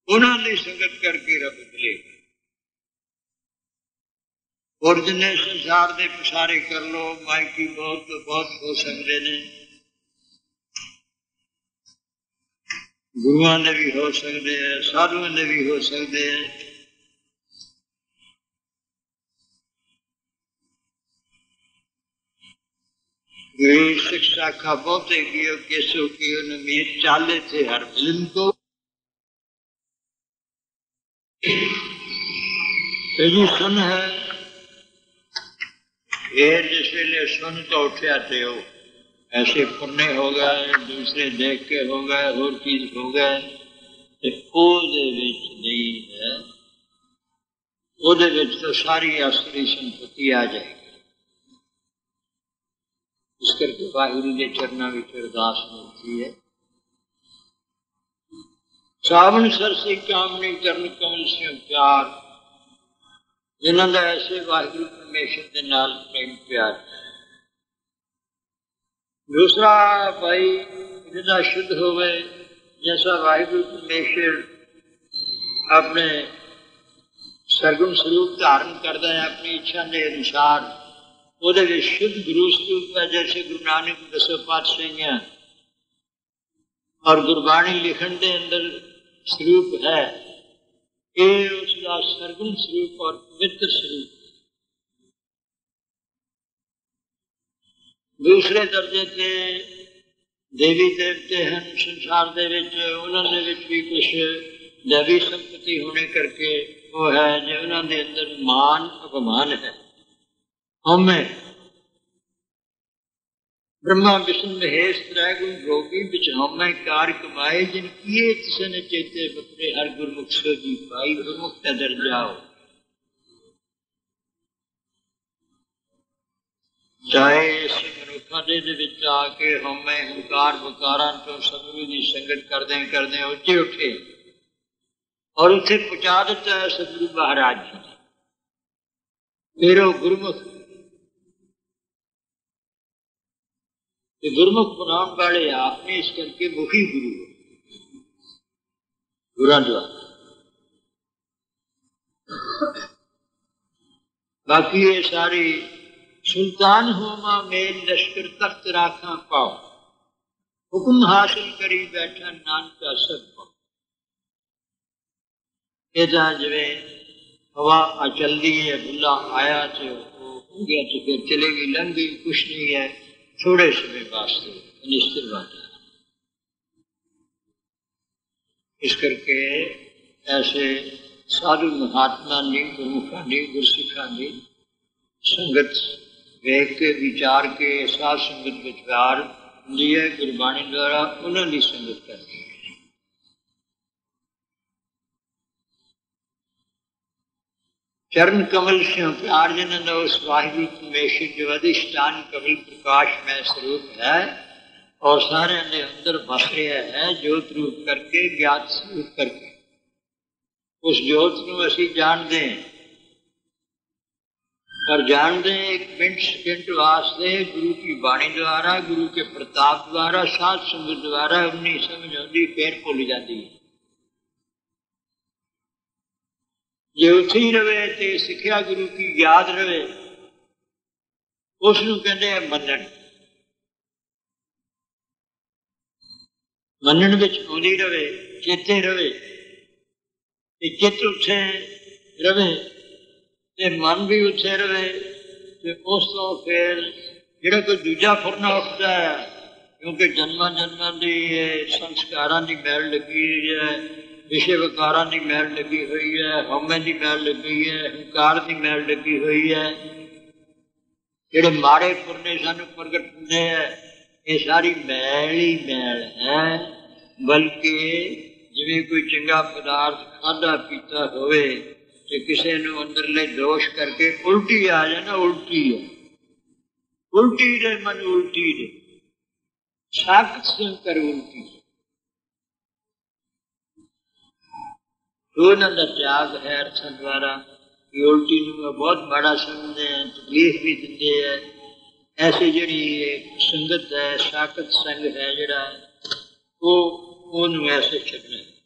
उन्होंने संगत करके रब मिलेगा। और जिन्हें संसार के पसारे कर लो, माइकी बहुत तो बहुत हो सकते हैं, गुरुओं ने भी हो सकते हैं, साधुओं ने भी हो सकते हैं। शिक्षा का बहुते कियो केसो कियो न मीर चाले थे हर मिलन को। यही सुन है फिर जिस वेले सुन तो उठया थे हो ऐसे पुण्य हो गए, दूसरे देख के हो गए, और चीज हो गए, नहीं है तो सारी असली संपत्ति आ जाएगी। इस करके वाहिगुरु के चरणों में अरदास मिलती है। सावन सरसी कामनी चरण कमल से प्यार, जिन्हों का ऐसे वाहिगुरु परमेश्वर के नाल प्रेम प्यार। दूसरा भाई जिदा शुद्ध होवे, जैसा वाहिगुरु परमेश्वर अपने सरगुण स्वरूप धारण करता है अपनी इच्छा के अनुसार, वो शुद्ध गुरु स्वरूप है। जैसे गुरु नानक दसो पातशाहियां और गुरबाणी लिखण के अंदर स्वरूप है, ये उसका सरगुण स्वरूप और पवित्र स्वरूप। दूसरे दर्जे के देवी देवते हैं संसार दे विच, उन्होंने विच भी कुछ दैवी संपत्ति होने करके वो है जो उन्होंने अंदर मान अपमान है। हमें ब्रह्मा विष्णु महेश त्रैगुण भोगी बिच हमें कार कमाए, जिन किए तिसन चेते बपरे हर गुरमुख सो जी पाई। गुरमुख का दर्जा हो, चाहे इस मनुखा दे आके हमें हंकार बकारा तो सतगुरु की संगत करदे उच्चे उठे और उसे पहुंचा दिता है सतगुरु महाराज जी। फिर वो गुरमुख गुरमुख बनाने वाले आपने, इस करके मुखी गुरु गुरु द्वारा। बाकी ये सारी सुल्तान होमा मेल लश्कर तख्त राखा पाओ, हुक्म हासिल करी बैठा नानका सब पाओ। जिवे हवा चलती है, बुला आया तो हो गया तो फिर चलेगी, लंघ गई, कुछ नहीं है, थोड़े समय वास्ते अनिश्चित बात है। इस करके ऐसे साधु महात्मा ने, गुरमुखा ने, गुरसिखा ने संगत वेख के विचार के साध संगत विचार लिए गुरबाणी द्वारा उन्होंने संगत करनी है। चरण कमल से प्यार जिन्होंने उस वाहिगुरु परमेश्वर जो अधिष्ठान कमल प्रकाश में स्वरूप है और सारे के अंदर बस रहा है, ज्योत रूप करके, ज्ञात स्वरूप करके। उस ज्योत को असी जानते हैं पर जानते एक मिनट सेकंड वास्ते गुरु की बाणी द्वारा, गुरु के प्रताप द्वारा, साध संगत द्वारा उन्नी समझ आती फिर भुल जाती है। जे उत्थे ही रहे तो सिक्ख्या गुरु की याद रहे, उसनूं कहते हैं मनन। मनन विच आउंदी रहे, चेते रहे, चित्त उत्थे रहे ते मन भी उत्थे रहे, ते उस तो फिर जिहड़ा कोई दूजा फुरना उठता है, क्योंकि जन्मां जन्मां दी संस्कारां दी मैल लगी हुई है, विषय विकारां दी मैल लगी हुई है, हौमे दी मैल लगी है, हंकार दी मैल लगी हुई है। जिहड़े माड़े फुरने सानूं प्रगट हुंदे है, ये सारी मैल ही मैल है। बल्कि जिवें कोई चंगा पदार्थ खाधा पीता होवे ते किसी नूं अंदरले दोष करके उल्टी आ जाए ना, उल्टी है, उल्टी दे मन उल्टी दे, साकत से कर उल्टी। उन्होंने त्याग है अर्थां द्वारा कि उल्टी नूं बहुत बड़ा समझते हैं, तकलीफ भी दिंदे है। ऐसी जिहड़ी संगत है, साकत संग है जिहड़ा वो ऐसे छड्डना है।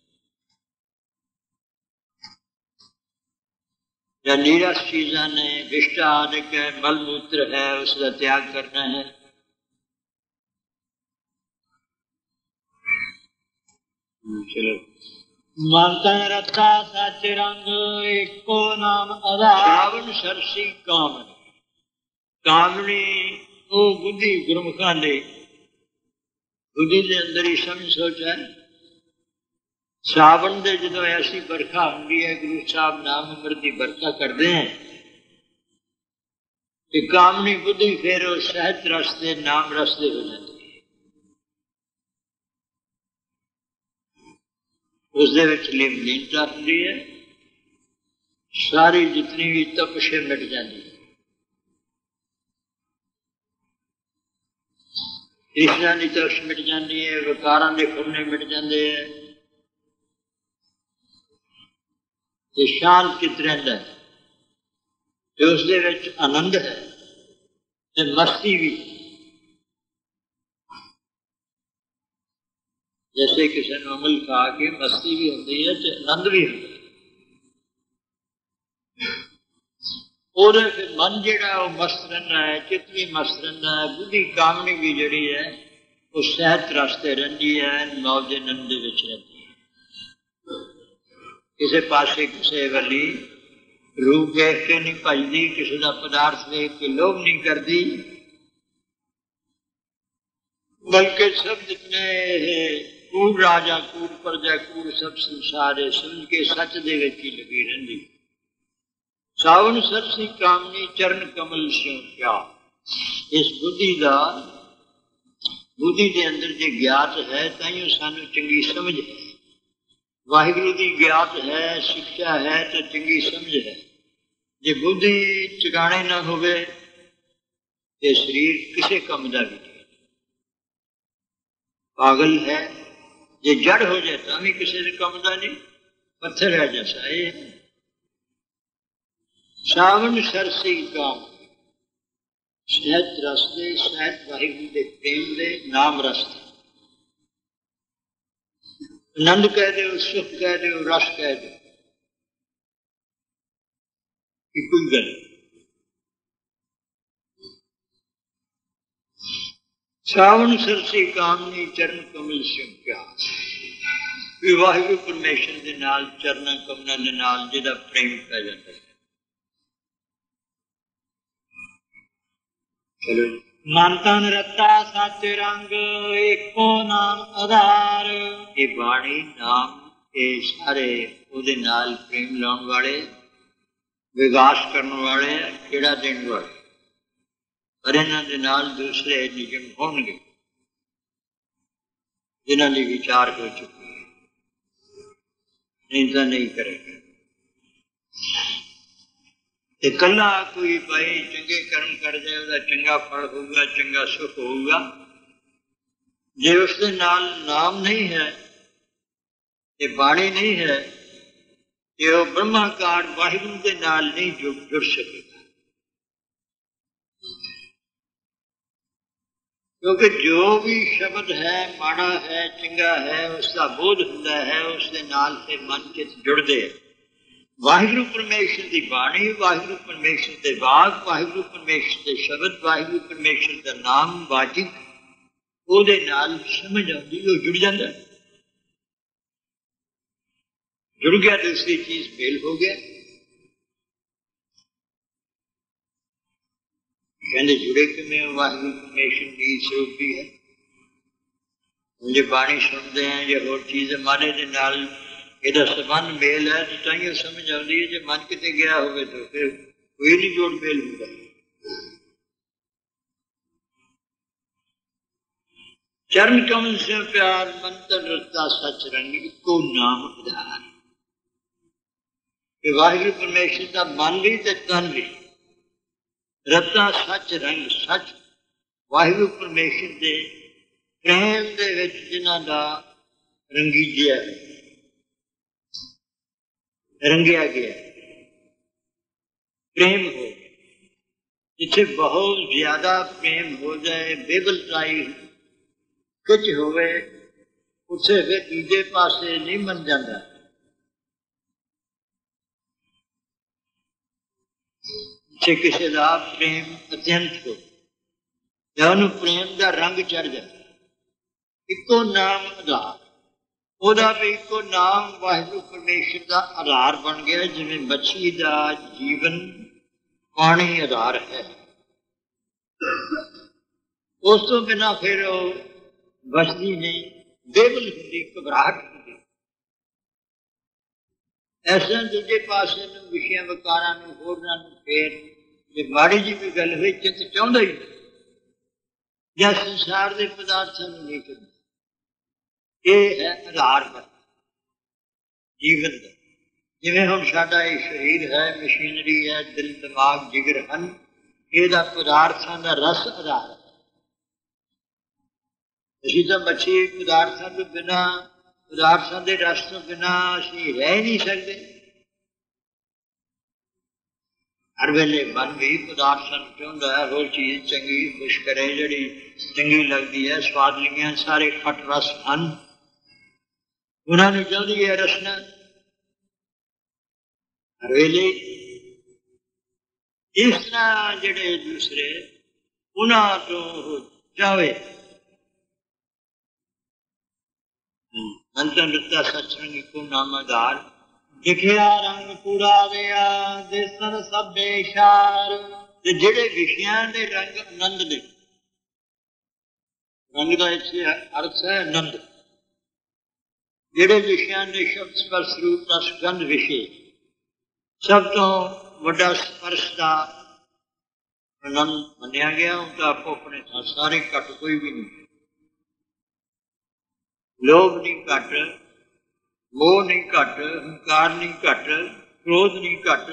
या नीरस चीज़ां ने, विष्टा आदिक है, मल मूत्र है, उसका त्याग करना है। चलो मानता रता सच रंग एको नाम आधार। सावन सरसी कामन, कामनी वो बुद्धि गुरमुखां दे बुद्धि के अंदर ही समझ सोच है। सावन दे जो ऐसी बरखा होंगी है, गुरु साहब नाम अमृत की बरखा करते हैं कि कामनी बुद्धि फिर सहज रस्ते नाम रस्ते हो जाती है। उसदे विच लीनता होंदी है, सारी जितनी भी तपश मिट जाती है। ईर्ष्या की तपश मिट जाती है, विकारां दे फुरने मिट जाते हैं, ते शांत चित रहिंदा है, ते उसदे विच आनंद है ते मस्ती भी। जैसे किसी ने अमल खा के मस्ती भी होती है ते आनंद भी होता है। और फिर मन जिहड़ा वो मस्त रहिंदा है, चित्त भी मस्त रहिंदा है, बुद्धि कामनी भी जिहड़ी है वो सहज रस्ते रहिंदी है, मौज आनंद दे विच रहिंदी है। किसी पासे किसी वाली रूप देख के नहीं भजदी, किसी का पदार्थ देख के लोभ नहीं करती, बल्कि सब जितने कूड़ राजा कूड़ प्रजा कूड़ सब संसार है समझ के सच दे विच ही लगी रहिंदी। सावन सरसी कामनी चरण कमल स्यों क्या। इस बुद्धि का बुद्धि के अंदर जो ज्ञात है ताइयों सानू चंगी समझ है, वाहिगुरु की ज्ञात है, शिक्षा है तो चंगी समझ है। जे बुद्धि ठिकाने ना होवे ते शरीर किसी काम का भी नहीं। पागल है, जे जड़ हो जाए तो भी किसी काम का नहीं, पत्थर है जैसा ये। सावन सरसी काम सहज रस्ते, सहज वाहिगुरु के प्रेम दे नाम रस्ते। आनंद कह दो, सुख कह दो, रस कह दो, कोई गल। सावन सरसी कामनी चरण कमल स्यों प्यास। वाहिगुरु परमेश्वर के नाल चरणा कमलों के नाल जिहदा प्रेम पै जाता है। चलो मन तन रता सच रंग एको नाम आधार। ये बाणी नाम ये सारे उहदे नाल प्रेम लाने वाले, विकास करने वाले, खेड़ा देने वाले, पर इन्हां दे नाल दूसरे नियम होंगे जिन्हां दी विचार हो चुकी है, निंदा नहीं करेगा। कला कोई भाई चंगे कर्म कर जाए उसका चंगा फल होगा, चंगा सुख होगा। जे उसके नाल नाम नहीं है, ये बाणी नहीं है, ये वो ब्रह्माकार वाहिगुरु के नाल नहीं जुड़ सकेगा। क्योंकि जो भी शब्द है माड़ा है चंगा है उसका बोध हुंदा है, उसके नाल से मन चित जुड़ते हैं। वाहिगुरु परमेश्वर की बाणी, वाहिगुरु परमेश्वर के वाक, वाहिगुरु परमेश्वर के शब्द, वाहिगुरु परमेश्वर का नाम वाचिक ਉਹਦੇ ਨਾਲ समझ आती, वो जुड़ जाता, जुड़ गया दूसरी चीज मेल हो गया। कहते जुड़े किमें वाहिगुरु परमेश्वर की स्वरूप भी है। जो बाणी सुनते हैं जो होर चीज हमारे दे नाल ਇਹਦਾ संबंध मेल है तो ताइयों समझ आती है। जो मन किते गया होवे तो फिर कोई नहीं जोड़ मेल होता। चरण कमल से प्यार मंत्र रता सच रंग इको नाम आधार। वाहिगुरु परमेश्वर का मन भी ते तन भी रता सच रंग सच वाहिगुरु परमेश्वर के प्रेम दे विच जिन्हां दा रंगीजिया रंगिया गया प्रेम हो। जिथे बहुत ज्यादा प्रेम हो जाए बेबलताई कुछ होवे उसे फिर दूजे पासे नहीं मन जाता। जे किसी का प्रेम अत्यंत हो या उन्होंने प्रेम का रंग चढ़ जाए, इको नाम आधार ओदा भी इको नाम वाहिगुरु परमेश्वर का आधार बन गया। जिवें मछली का जीवन पानी आधार है, उस तो बिना फिर बसदी नहीं, बेबल होंगी, घबराहट होंगी। ऐसा दूजे पासे विषय वकारा होरना फिर जे माड़ी जी भी गल हुई चित चाहता ही या संसार के पदार्थों नहीं करना। ये है आधार पर जीवन का। जिवें हुण साडा ये शरीर है, मशीनरी है, दिल दिमाग जिगर हन, ਇਹਦਾ पदार्थों का रस आधार है। असीं तो मच्छी पदार्थों तो बिना पदार्थों के रस तो बिना असीं रह नहीं सकते। हर वेले मन भी पदार्थों चाहता है, हर चीज चंगी खुश करे जी चंगी लगती है, स्वादलियां सारे खट रस हन, उन्होंने चाहती है रसना। हर वेले इस तरह जड़े दूसरे उन्हों तो चाहे अंतर रत्ता सचरंग को नाम आधार। दिखिया रंग पूरा गया दिसन सब बेशार। जेड़े विषयां दे रंग आनंद दे, रंग का इत्थे अर्थ है आनंद। जेड़े विषयां दे शब्द स्पर्श रूप रस गंध विषय सब तो वड्डा स्पर्श का आनंद मनिया गया, उनका आपको अपने सारे घट कोई भी नहीं। लोभ नहीं घट, मोह नहीं घट, हंकार नहीं घट, क्रोध नहीं घट।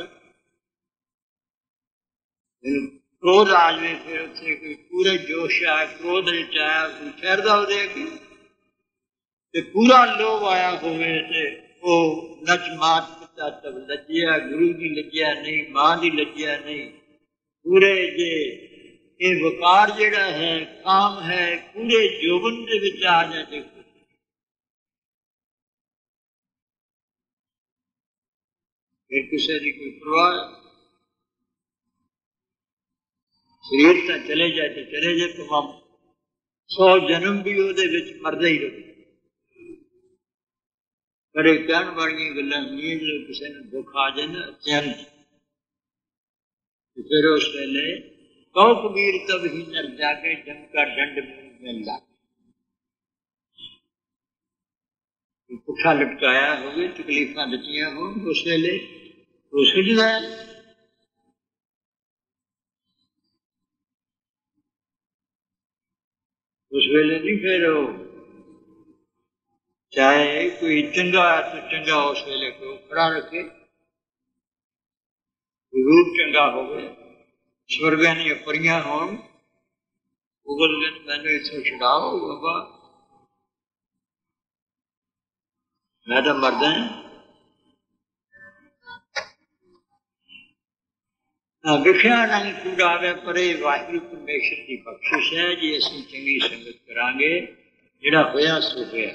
क्रोध आ जाए फिर उत्थे कोई पूरे जोश आया, क्रोध आया कोई ठहरदा होवे कि पूरा लोभ आया होवे ते वो नच मात पिता तब लज्जिया, गुरु की लज्जिया नहीं, मां की लज्जिया नहीं। पूरे जे ये वकार जेड़ा है काम है पूरे जोबन दे विच आ जाए। फिर किसी की कोई परवाह, शरीर तो चले जाए तो चले जाए, तो 100 जन्म भी वो मरदा ही रहे। बड़े कहण वाली गल्लां होंदियां जो किसी ने दुख आ जाए ना अत्यंत, फिर उस वेले कहो कबीर तब ही नर जाके जम का दंड में ला। पुठा लटकाया होवे, तकलीफा दित्तियां हो, उस वेले वो सुझदा है। उस वेले नहीं फिर चाहे कोई चंगा तो चंगा उस वेले को खड़ा रखे, रूप चंगा होवे, स्वर्गां दी परियां होण, उगल दिन मैनू इत्थों छुड़ाओ बाबा, मैं तो मरदा। विख्या रंग कूड़ावे परे वाहिगुरू परमेश्वर की बख्शिश है जी। असीं चंगी संगत करांगे जिहड़ा होया सो होया।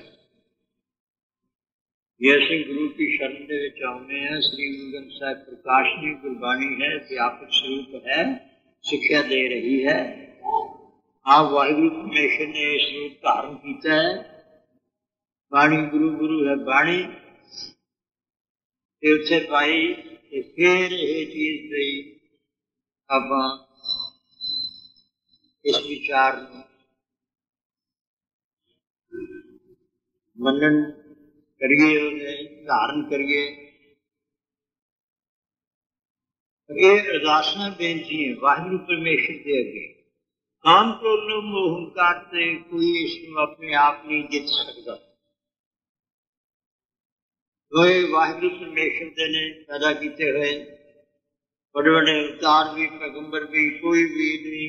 ये असीं गुरु की शरण दे विच आउंदे हैं। श्री गुरु ग्रंथ साहिब प्रकाशनी गुरबाणी है, व्यापक स्वरूप है, सिक्ख्या दे रही है। आप वाहिगुरू परमेश्वर ने इस रूप धारण किया है। बाणी गुरु गुरु है बाणी ते उत्थे पाई ते फिर ये चीज दी अब इस विचार मनन करिए, धारण करिए। ये अरदासां बेनती है वाहिगुरू परमेश्वर दे अगे। काम क्रोध लोभ मोह अहंकार से कोई इसको अपने आप नहीं जित सकता। वे वाहिगुरू परमेश्वर दे ने पैदा किए हुए बड़े बड़े अवतार भी, पैगंबर भी, कोई भी नहीं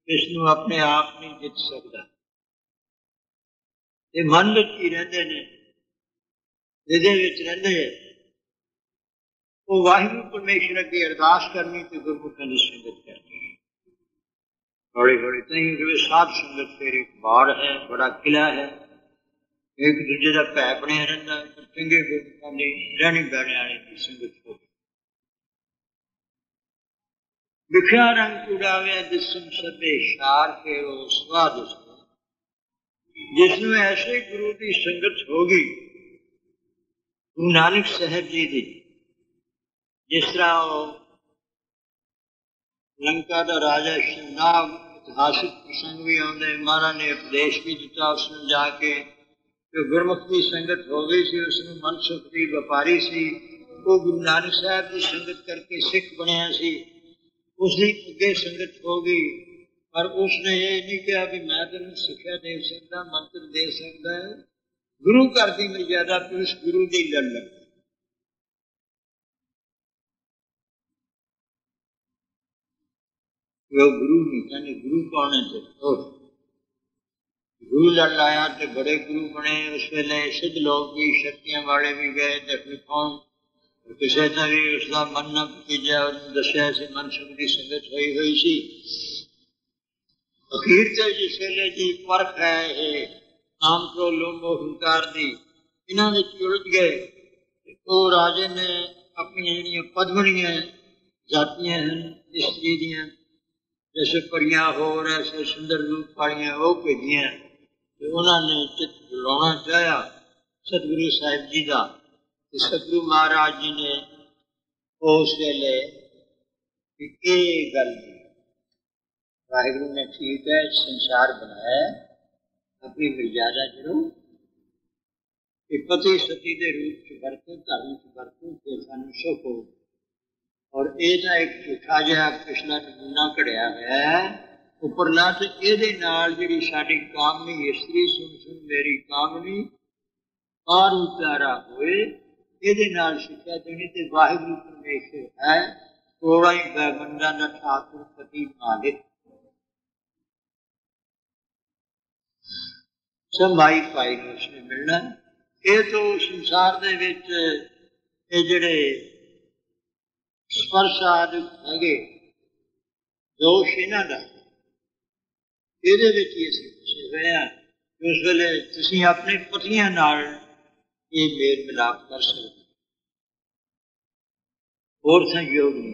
इसको अपने आप नहीं जित सकता। ये मन विच ही रहंदे ने, जिहदे विच रहंदे वो वाहिगुरू परमेश्वर अगे अरदास करनी ते गुरमुखां दी संगत करनी। हौली हौली तई साध संगत फिर एक बाड़ है, बड़ा किला है, एक दूजे का भै बनिया रहिंदा। चंगे गुरमुखां दी रहणी बहणी वाली दी संगत हो। विख्या रंग उड़ावे दिसम सबे शार के वो स्वाद जिसमें ऐसे गुरु की संगत होगी। गुरु नानक साहब जी की जिस तरह लंका का राजा शिवनाग इतिहासिक प्रसंग भी आते, महाराज ने उपदेश भी दिता उसमें जाके जो गुरमुख की संगत हो गई सी, उसमें मन सुख की व्यापारी सी, वो गुरु नानक साहब की संगत करके सिख बनया सी। उसकी अगे संगत हो गई, पर उसने ये नहीं कहा भी मैं तेन सिक्ख्या दे सकता, मंत्र दे सकता है। गुरु घर की मर्यादा पुरुष गुरु की लड़ लग। वो गुरु नहीं कहने, गुरु कौन है? तो गुरु लड़ लाया तो बड़े गुरु बने। उस वेले सिद्ध लोग भी, शक्तियां वाले भी गए दखनी कौन किसी ने भी उसका मन न भतीजा दसिया से मन सुख की संगत हुई हुई सी। अखीर से जिस वेले जी परख है ये काम क्रोध लोभ मोह अहंकार दी इन्हां विच उलझ गए। तो राजे ने अपनी जिहड़ियां पदमणियां जातियां हैं स्त्री दियां, जैसे परियां होर ऐसे सुंदर रूप वालियां वो भेजियां। तो उन्होंने चित बुलाना चाहा सतगुरु साहिब जी का। सतगुरु महाराज जी ने उस वेले गल वाहिगुरू ने ठीक है संसार बनाया अपनी मर्यादा करो कि पति सती के रूप च वरतो, धर्म च वरतो, फिर सानू सुख हो। और यह एक झूठा जिहा पिछला नमूना घड़िया हुआ है उपरला। तो ये जी साड़ी कामनी इस्तरी सुन सुन मेरी कामनी और उतारा होए, ये सिक्ख्या देनी। तो वाहिगुरू परमेश्वर है थोड़ा ही बंदा का ठाकुर पति मालिक सब माई पाई ने उसने मिलना। ये तो संसार दे विच ये जिहड़े स्पर्श आदि है दोष इन्हां दा ਇਹਦੇ ਵਿੱਚ ਹੀ ਅਸੀਂ ਫਸੇ ਹੋਏ ਹਾਂ। ਉਸ ਵੇਲੇ ਤੁਸੀਂ ਆਪਣੇ ਪਤਨੀਆਂ ਨਾਲ ਇਹ ਮੇਲ ਮਿਲਾਪ ਕਰ ਸਕਦੇ ਹੋਰ ਸੰਯੋਗ ਨਹੀਂ।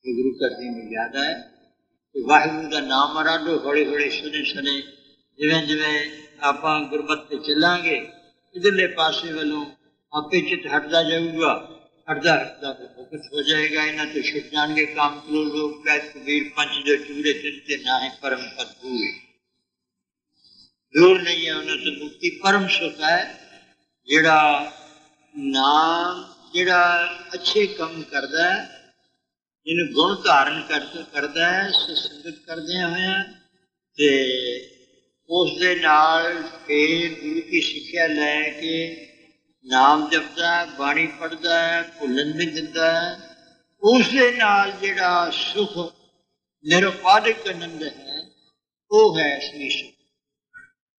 ਇਹ ਗੁਰੂ ਘਰ ਦੀ ਮਰਿਆਦਾ ਹੈ ਕਿ ਵਾਹਿਗੁਰੂ ਦਾ ਨਾਮ ਆਰਾਧੋ ਹੌਲੀ ਹੌਲੀ ਸੁਣੇ ਸੁਣੇ ਜਿਵੇਂ ਜਿਵੇਂ ਆਪਾਂ ਗੁਰਮਤਿ ਤੇ ਚੱਲਾਂਗੇ ਇਧਰਲੇ ਪਾਸੇ ਵੱਲੋਂ आपे चित हटता जाऊगा, हटता हटता मुक्त हो जाएगा। इन्हें तो छुट जाएंगे काम करो लोग कैद कबीर पंच जो चूड़े चिंते ना है परम पद हुए दूर नहीं है। उन्हें तो मुक्ति परम सुख है जेड़ा नाम जेड़ा अच्छे कम करता है जिन्हें गुण धारण करता है संगत करदे हुए ते उस दे नाल फिर गुरु की शिक्षा लैके नाम जपता है बाणी पढ़ता है भुलन नहीं दिता है। उस दे नाल जिहड़ा सुख निरुपाधिक आनंद है वो है असली सुख।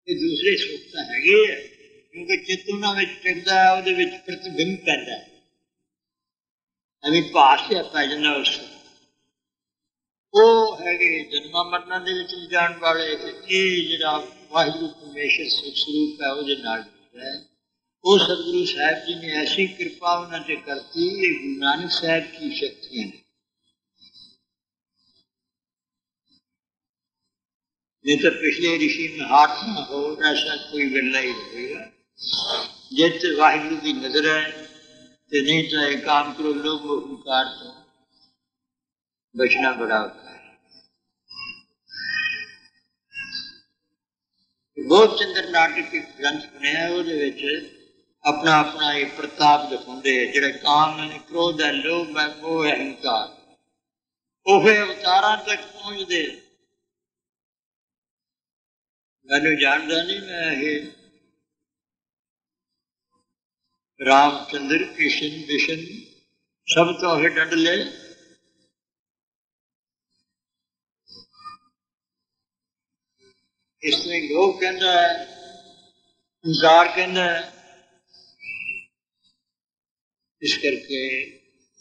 ये दूसरे सुख तो है क्योंकि चित्त उन्हां विच टिकदा है, उहदे विच प्रतिबिंब पैंदा है। ਐਵੇਂ ਭਾਸ਼ਾ ਪੈ ਜਾਂਦਾ ਉਸ ਉਹ ਹੈਗੇ ਜਨਮਾਂ ਮਰਨਾਂ ਦੇ ਵਿੱਚ ਜਾਣ ਵਾਲੇ। ਇਹ ਜਿਹੜਾ ਵਾਹਿਗੁਰੂ ਪਰਮੇਸ਼ਰ ਸਰੂਪ ਹੈ ਉਹਦੇ ਨਾਲ ਹੈ। ਉਹ ਸਤਿਗੁਰੂ ਸਾਹਿਬ ਜੀ ਨੇ ਐਸੀ ਕਿਰਪਾ ਉਹਨਾਂ ਤੇ ਕਰਤੀ। ਇਹ ਗੁਰੂ ਨਾਨਕ ਸਾਹਿਬ की शक्तियां ने। नहीं तो पिछले ऋषि में हाथ ना हो ऐसा कोई वेला ही रहेगा। जित वाहिगुरू की नजर है तो नहीं तो एक काम करो लोग ओंकार तो बचना बड़ा होता है। बहुत चंद्र नाटक के ग्रंथ बने वो अपना अपना ये प्रताप दिखाते हैं। जो काम है, क्रोध है, लोभ है, मोह है, अहंकार, वो अवतारा तक पहुंचते। मैनू जानता नहीं, मैं ये रामचंद्र कृष्ण विष्णु सब तो ये डंड ले। इसमें लोग कहता है, संसार कहता है। इस करके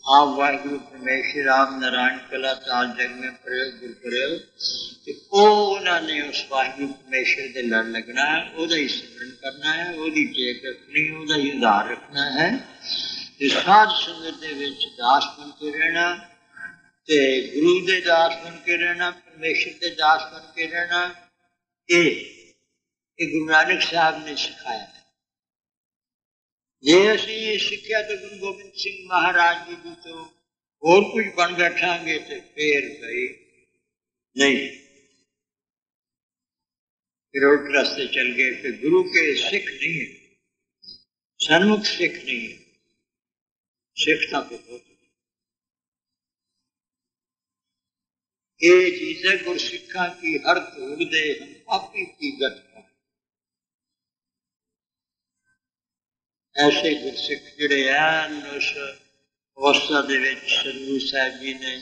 आप वाहिगुरु परमेश्वर राम नारायण कला ताल जग में प्रयोग गुर प्रयोग उन्होंने उस वाहिगुरु परमेश्वर के लड़ लगना है, ओदा ही सिमरन करना है, ओदी टेक रखनी, ओदा ही उधार रखना है। साध संगत दे विच दास बन के रहना, ते गुरु दे दास बन के रहना, परमेश्वर के दास बन के रहना। ये गुरु नानक साहब ने सिखाया है। जे असी सिक्ख्या तो गुरु गोबिंद सिंह महाराज जी की तो और कुछ बन बैठांगे तो फिर भाई नहीं, फिर उल्ट रास्ते चल गए। फिर गुरु के सिख नहीं है, सन्मुख सिख नहीं है। सिखता को बहुत ये चीज है गुरु सिखा की हर तोड़ दे हम आपी की गत। ऐसे गुरसिख जिहड़े हैं उस अवस्था दे विच सतगुरु साहिब जी ने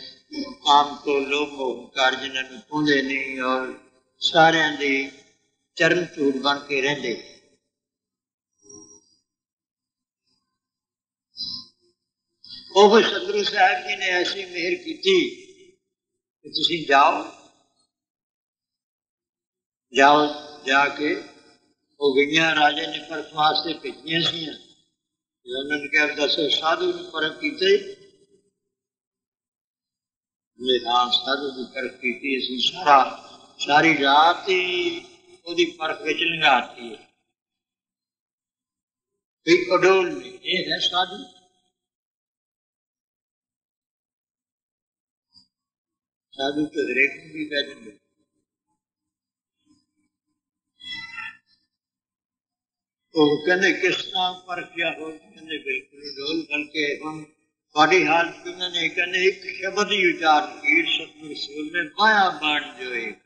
आम तो लोभ ओंकार जिन्होंने पाउंदे नहीं और सारियां दी चरण धूड़ बन के रहिंदे। वो सतगुरु साहिब जी ने ऐसी मेहर की कि तुसीं जाओ जाओ जाके वो गई राजे ने परख वास्ते भेजिया सी। उन्होंने कहा दसो साधु ने परख की। हाँ साधु की परख की। सारी रात ही वो परख विच लंघाती है। कोई अडोल नहीं, ये है साधु। साधु तो हरेक भी बैठे कहते किस तरह परखिया हो, कहते बिल्कुल डोल। बल्कि हम थोड़ी हालत उन्होंने कहते एक शब्द ही उचार की सतगुरु सूल में माया बाण जो एक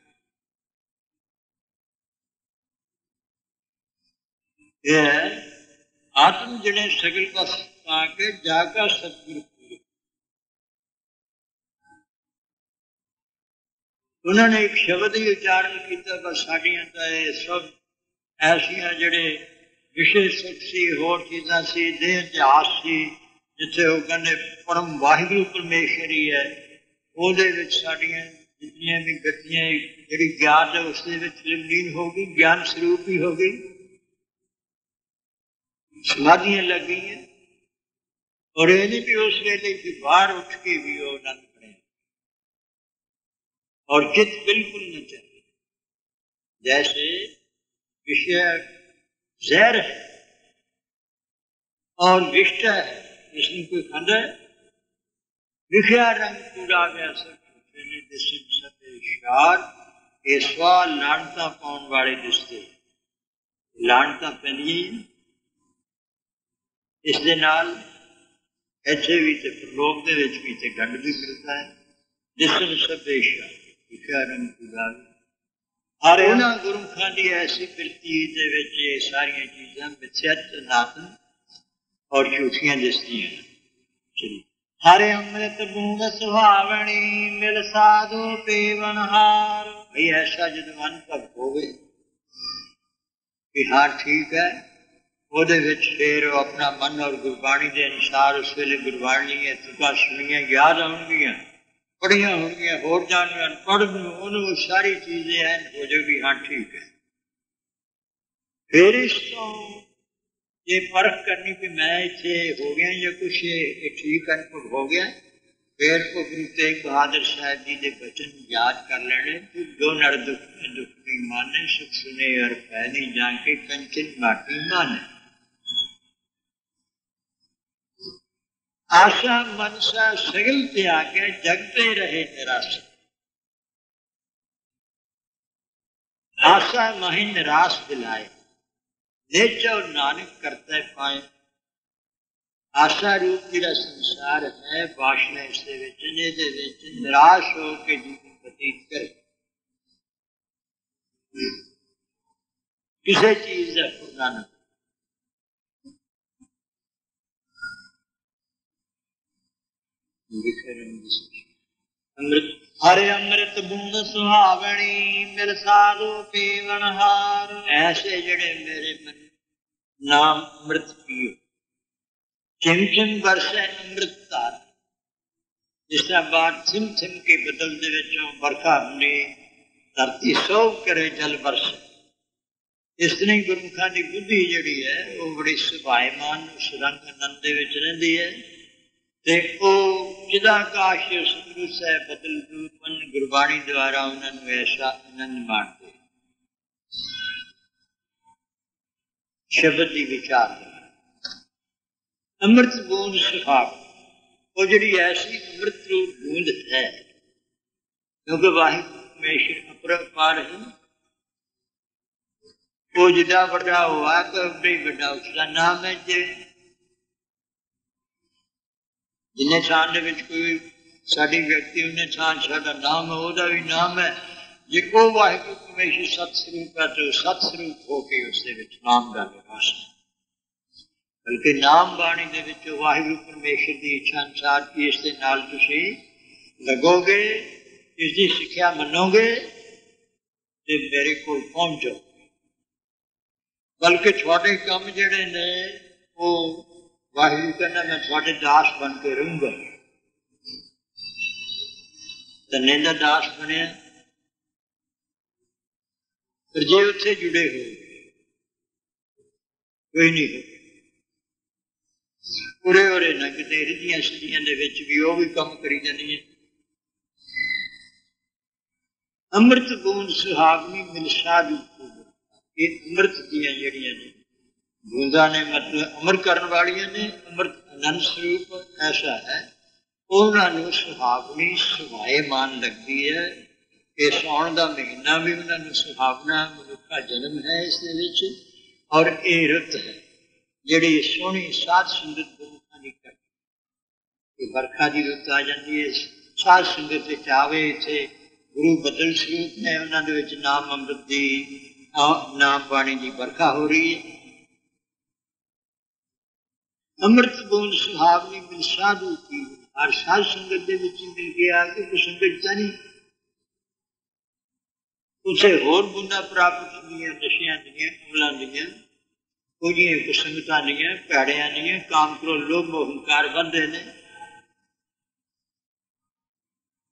आत्म जने सगल बस पाके जाका सतगुरु उन्होंने एक शब्द ही उच्चारण किया। बस साड़ियां तो सब ऐसिया जड़े विषय सुख सी होर चीज़ां सी देह इतिहास सी जिथे वो कहते परम वाहिगुरु परमेश्वर ही है। वो साड़ियां जितनियां भी गतियां जी ज्ञान है उसके लीन हो गई, ज्ञान स्वरूप ही हो गई, समाधियां लग गई हैं। और ये नहीं भी उस वेले भी बाहर उठ के भी वो आनंद पड़े और चित बिल्कुल न चले। जैसे विषय जहर है और विष्ट है, इसमें कोई खंड है। विषया रंग पूरा गया सब ये स्वा लानता पाने वाले दिसते लानता पैंदियां इस दे नाल इत्थे भी ते प्रलोक दे विच भी ते गंढ भी मिलता है। दिसन सब विषया रंग पूरा हर उन्हां गुरमुखां दी ऐसी बिरती दे विच ये सारियां चीज़ां मिथ्यत नातन और झूठियां दिसदियां। चलिए हरे अमृत बूंद सुहावनी मिल साधु पीवनहार। भाई ऐसा जब मन तक हो गए कि हाँ ठीक है ਉਹਦੇ ਵਿੱਚ ਫਿਰ ਉਹ ਆਪਣਾ ਮਨ ਔਰ ਗੁਰਬਾਣੀ ਦੇ ਅਨੁਸਾਰ ਉਸ ਵੇਲੇ ਗੁਰਬਾਣੀ ਦੀਆਂ ਤੁਕਾਂ ਸੁਣੀਆਂ ਯਾਦ ਆਉਣਗੀਆਂ, ਪੜ੍ਹੀਆਂ ਹੋਣਗੀਆਂ, ਹੋਰ ਜਾਣੀਆਂ ਪੜ੍ਹ ਉਹਨੂੰ ਸਾਰੀ ਚੀਜ਼ें ਐਨ ਹੋ ਜਾਏਗੀ, ਹਾਂ ਠੀਕ ਹੈ। ਫਿਰ ਇਸ ਤੋਂ ये परख करनी कि मैं इतने हो गया या कुछ ये ठीक अनुभव हो गया, फिर को गुरु तेग बहादुर साहब जी के वचन याद कर लेने। तो जो नर दुख में दुख नहीं माने, सुख सुने और पै नहीं जाके कंचन माटी माने। आशा मनसा सगल त्याग के जगते रहे निराशा, आशा मही निराश दिलाए, निज और नानक करते पाए। आशा रूप जिहड़ा संसार है, वासना इस निराश होकर जीवन बतीत करे, किसी चीज का फुरना न। अमृत हरे अमृत बूंद सुहावनी, मिल साधु पीवन हार। ऐसे जड़े मेरे मन नाम अमृत पियो, चिम चिम बरसे अमृत धार। जिस तरह बात थिम थिम के बदल दे विचों बरखा हुंदी, धरती सोव करे जल बरसे। इस तरह ही गुरमुखां दी बुद्धि जिहड़ी है वो बड़ी सुभाएमान उस रंग आनंद दे विच रहिंदी है। ते ओ चिदाकाश सतगुरु साहब बदल रूपन गुरबाणी द्वारा उन्होंने ऐसा आनंद माणते। शब्द की विचार अमृत बूंद सुहाग, वो जी ऐसी अमृत रूप बूंद है, क्योंकि वाहिगुरू परमेश्वर अपरपार है। वो जिदा बड़ा हुआ तो बड़ी बड़ा उसका नाम है। जे जिन्हें थान दे विच कोई साडी व्यक्ति उन्हें थान साडा नाम है, ओदा भी नाम है। जे वो वाहिगुरू परमेश्वर सतस्वरूप है तो सतस्वरूप होके उसदे विच नाम दा विकास है। बल्कि नाम बाणी दे विच वाहिगुरू परमेश्वर की इच्छा अनुसार कि इस दे नाल तुसीं लगोगे, इसकी सिक्ख्या मनोगे ते मेरे कोल पहुंच जाओगे। बल्कि थोड़े काम जिहड़े ने वो वाहिगुरू कहना मैं थोड़े दास बन के रहूंगा। धन्ने दा दास बनिया, पर जे उत्थे जुड़े हो कोई नहीं हो, उरे उरे ना किते रिधियां सिद्धियां दे विच भी वो भी काम करी जानी है। अमृत बूंद सुहागनी मिल साधु, ये अमृत दियां जिहड़ियां ने बूंदा ने मतलब अमर करने वालियां ने, अमृत आनंद स्वरूप ऐसा है। उन्होंने सुहावनी सुभाएमान लगती है। ये सौण का महीना भी उन्होंने सुहावना मनुखा जन्म है इसके विच, और ये रुत है जिहड़ी सोहनी साध संगत गुरमुखां दी करदी। बरखा की रुत आ जाती है, साध संगत विच आवे, इत्थे गुरु बदल स्वरूप ने, उन्होंने विच नाम अमृत दी नाम बाणी की बरखा हो रही है। अमृत बूंद सुहावनी मिल साधु की, और साध संगत दे विच मिल के आके कोई संगत नहीं, उसे होर बूंदा प्राप्त होंदियां, नशियां दियां, अमलां दियां, कोई कुसंगतां दियां, भैड़ियां दियां, काम क्रोध लोभ मोह हंकार बंधे ने।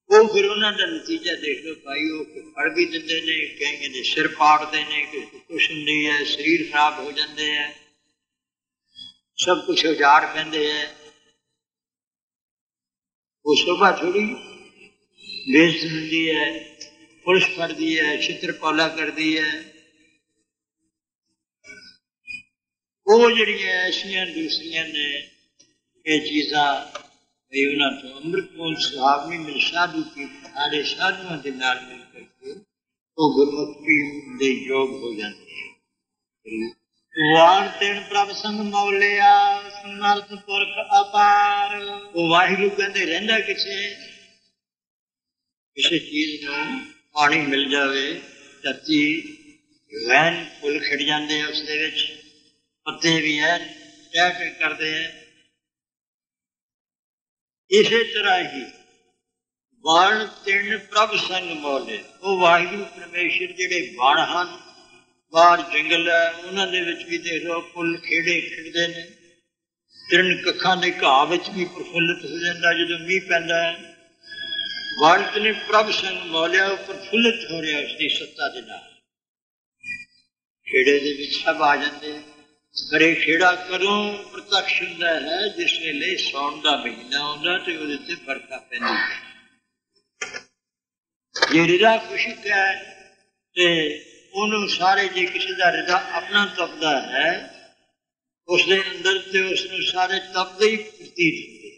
वो फिर उन्हों का नतीजा देख लो भाई, वो फड़ भी देंगे ने, कहीं सिर पाड़ते हैं, कुछ नहीं है, शरीर खराब हो जाते हैं, सब कुछ उजाड़ पेंदे है। वो शोभा थोड़ी बेइज्जती होंदी है, पुलिस फड़दी है, छित्रपाला करती है। वो जिहड़ियां ऐसियां दूसरियां ने ये चीज़ां भी उन्हां तो अमृत बूंद सुहावनी मिल साधु की, सारे साधुओं के नाल मिल करके वो गुरमुखी दे योग हो जाते हैं। वाण तेन प्रभ संग मौलिया, समर्थ पुरख अपार। वो वाहिगुरू कहते रहिंदा किसी चीज नूं पानी मिल जाए, धरती वैन फुल खिड़ जाते हैं, उसदे विच पत्ते भी है टह करते हैं। इसे तरह ही वाण तेन प्रभ संग मौलिया, वो वाहिगुरू परमेश्वर जिहड़े वाण हन बाहर जंगल है, उन्होंने भी देख लो फुल खेड़े खिड़ते हैं, तिरन कखा के घाह भी प्रफुल्लित हो जाता जो मीह पैंदा है। वंत ने प्रभ संग मौलिया प्रफुल्लित हो रहा उसकी सत्ता के नाल, खेड़े दे विच सब आ जाते। पर यह खेड़ा कदों प्रत्यक्ष होंदा है जिस वेले सौण का महीना आउंदा ते उहदे ते बरखा पैंदी है। जे रिदा खुशक है ते उन्होंने सारे जे किसी का रिदा अपना तपदा है उसके अंदर ते उसनूं सारे तपदे ही प्रतीत होंदे,